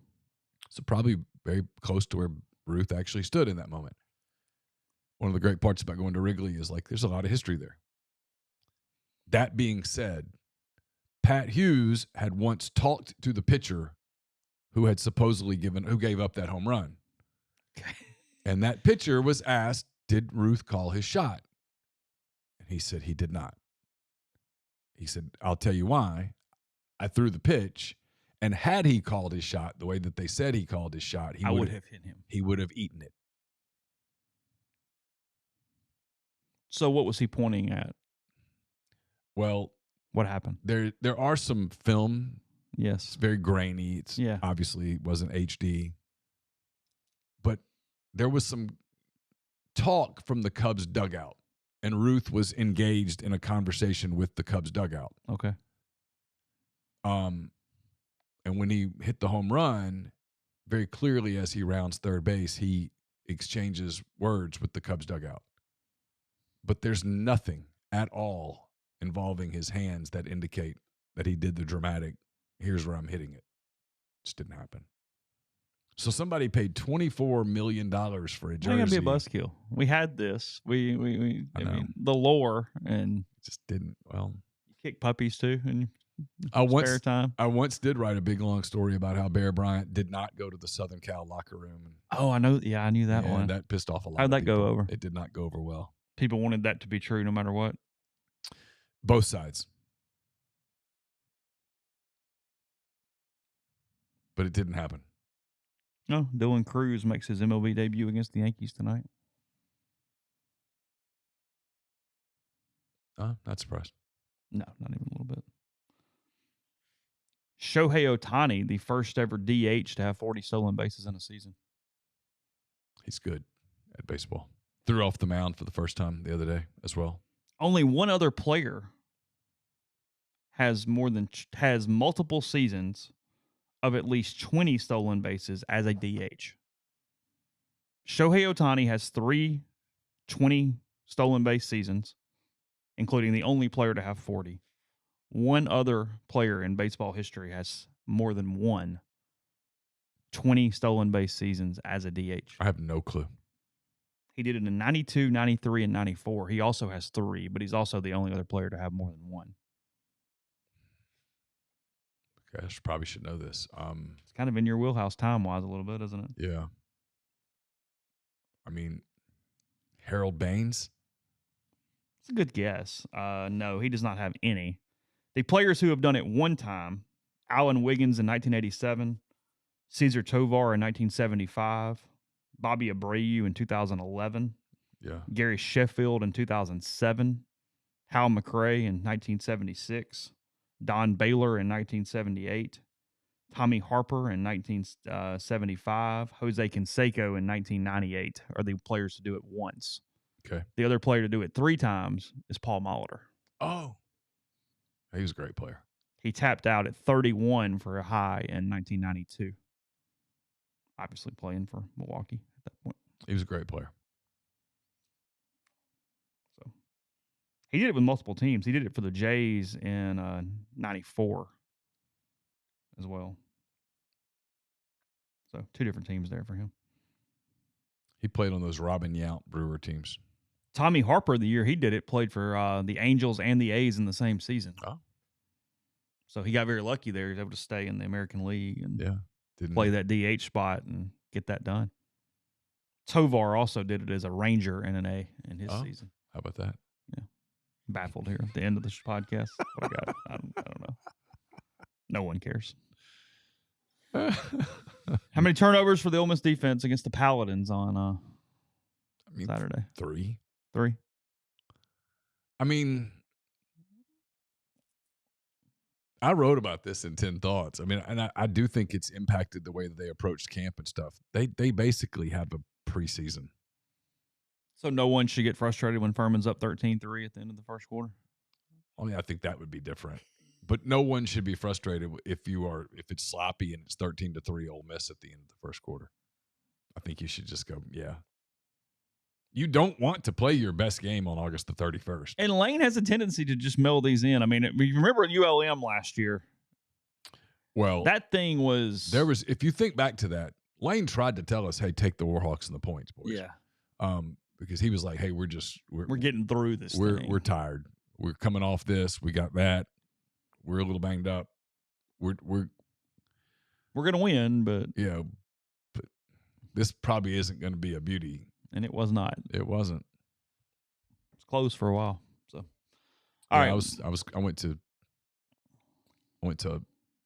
So probably very close to where Ruth actually stood in that moment. One of the great parts about going to Wrigley is like there's a lot of history there. That being said, Pat Hughes had once talked to the pitcher who had supposedly who gave up that home run. Okay. And that pitcher was asked, did Ruth call his shot? And he said he did not. He said, I'll tell you why. I threw the pitch, and had he called his shot the way that they said he called his shot, I would have hit him. He would have eaten it. So what was he pointing at? Well, what happened? There are some film. Yes. It's very grainy. It's obviously wasn't HD. But there was some talk from the Cubs dugout, and Ruth was engaged in a conversation with the Cubs dugout. Okay. And when he hit the home run, very clearly as he rounds third base, he exchanges words with the Cubs dugout. But there's nothing at all involving his hands that indicate that he did the dramatic, here's where I'm hitting it. Just didn't happen. So somebody paid $24 million for a jersey. It's going to be a buzzkill. We had this. I mean, the lore, and it just didn't. Well, you kick puppies too, and spare time. I once did write a big long story about how Bear Bryant did not go to the Southern Cal locker room. Oh, I know. Yeah, I knew that one. That pissed off a lot. How'd that go over? It did not go over well. People wanted that to be true, no matter what. Both sides. But it didn't happen. No, Dylan Cruz makes his MLB debut against the Yankees tonight. Not surprised. No, not even a little bit. Shohei Ohtani, the first ever DH to have 40 stolen bases in a season. He's good at baseball. Threw off the mound for the first time the other day as well. Only one other player has multiple seasons of at least 20 stolen bases as a DH. Shohei Ohtani has 3 20 stolen base seasons, including the only player to have 40. One other player in baseball history has more than 20 stolen base seasons as a DH. I have no clue. He did it in 92, 93, and 94. He also has 3, but he's also the only other player to have more than 1. Okay, I probably should know this. It's kind of in your wheelhouse time-wise a little bit, isn't it? Yeah. I mean, Harold Baines? It's a good guess. No, he does not have any. The players who have done it one time, Alan Wiggins in 1987, Cesar Tovar in 1975, Bobby Abreu in 2011, Gary Sheffield in 2007, Hal McRae in 1976, Don Baylor in 1978, Tommy Harper in 1975, Jose Canseco in 1998 are the players to do it once. Okay. The other player to do it 3 times is Paul Molitor. Oh. He was a great player. He tapped out at 31 for a high in 1992. Obviously playing for Milwaukee at that point. He was a great player. So He did it with multiple teams. He did it for the Jays in 94 as well. So 2 different teams there for him. He played on those Robin Yount Brewer teams. Tommy Harper, the year he did it, played for the Angels and the A's in the same season. Oh. So he got very lucky there. He was able to stay in the American League and play that DH spot and get that done. Tovar also did it as a Ranger and an A in his season. How about that? Yeah. Baffled here at the end of this podcast. I don't know. No one cares. How many turnovers for the Ole Miss defense against the Paladins on Saturday? 3. 3. I mean, I wrote about this in 10 Thoughts. I mean, and I do think it's impacted the way that they approached camp and stuff. They basically have a preseason. So no one should get frustrated when Furman's up 13-3 at the end of the first quarter? I mean, I think that would be different. But no one should be frustrated if it's sloppy and it's 13-3 Ole Miss at the end of the first quarter. I think you should just go, yeah. You don't want to play your best game on August the 31st. And Lane has a tendency to just meld these in. I mean, you remember at ULM last year? Well, that thing was... if you think back to that, Lane tried to tell us, hey, take the Warhawks and the points, boys. Yeah. Because he was like, hey, we're getting through this thing. We're tired. We're coming off this. We got that. We're a little banged up. We're going to win, but... Yeah, but this probably isn't going to be a beauty. And it was not. It wasn't. It was closed for a while. So, all right. I went to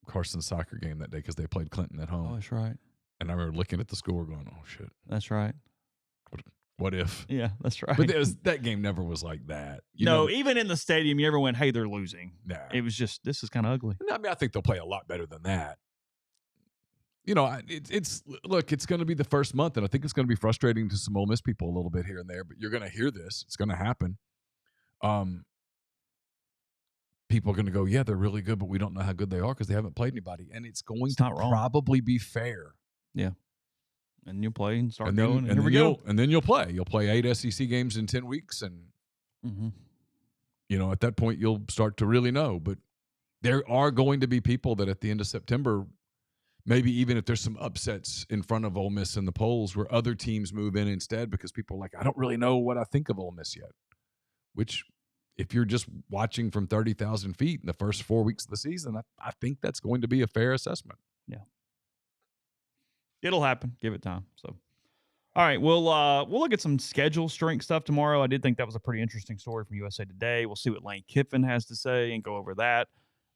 Carson's soccer game that day because they played Clinton at home. Oh, that's right. And I remember looking at the score going, oh, shit. That's right. What if? Yeah, that's right. But that game never was like that. Even in the stadium, you ever went, hey, they're losing. Nah. It was just, this is kind of ugly. I mean, I think they'll play a lot better than that. It's going to be the first month, and I think it's going to be frustrating to some Ole Miss people a little bit here and there, but you're going to hear this. It's going to happen. People are going to go, yeah, they're really good, but we don't know how good they are because they haven't played anybody, and it's going to probably be fair. Yeah. And you'll play and start going, and here we go. And then you'll play. You'll play 8 SEC games in 10 weeks, and, at that point, you'll start to really know. But there are going to be people that at the end of September, maybe even if there's some upsets in front of Ole Miss in the polls where other teams move in instead because people are like, I don't really know what I think of Ole Miss yet. Which, if you're just watching from 30,000 feet in the first 4 weeks of the season, I think that's going to be a fair assessment. Yeah. It'll happen. Give it time. So, all right, we'll look at some schedule strength stuff tomorrow. I did think that was a pretty interesting story from USA Today. We'll see what Lane Kiffin has to say and go over that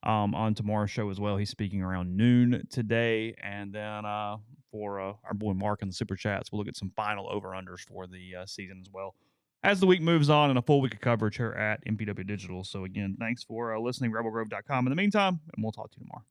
on tomorrow's show as well. He's speaking around noon today. And then for our boy Mark in the Super Chats, we'll look at some final over-unders for the season as well as the week moves on, and a full week of coverage here at MPW Digital. So, again, thanks for listening, rebelgrove.com in the meantime, and we'll talk to you tomorrow.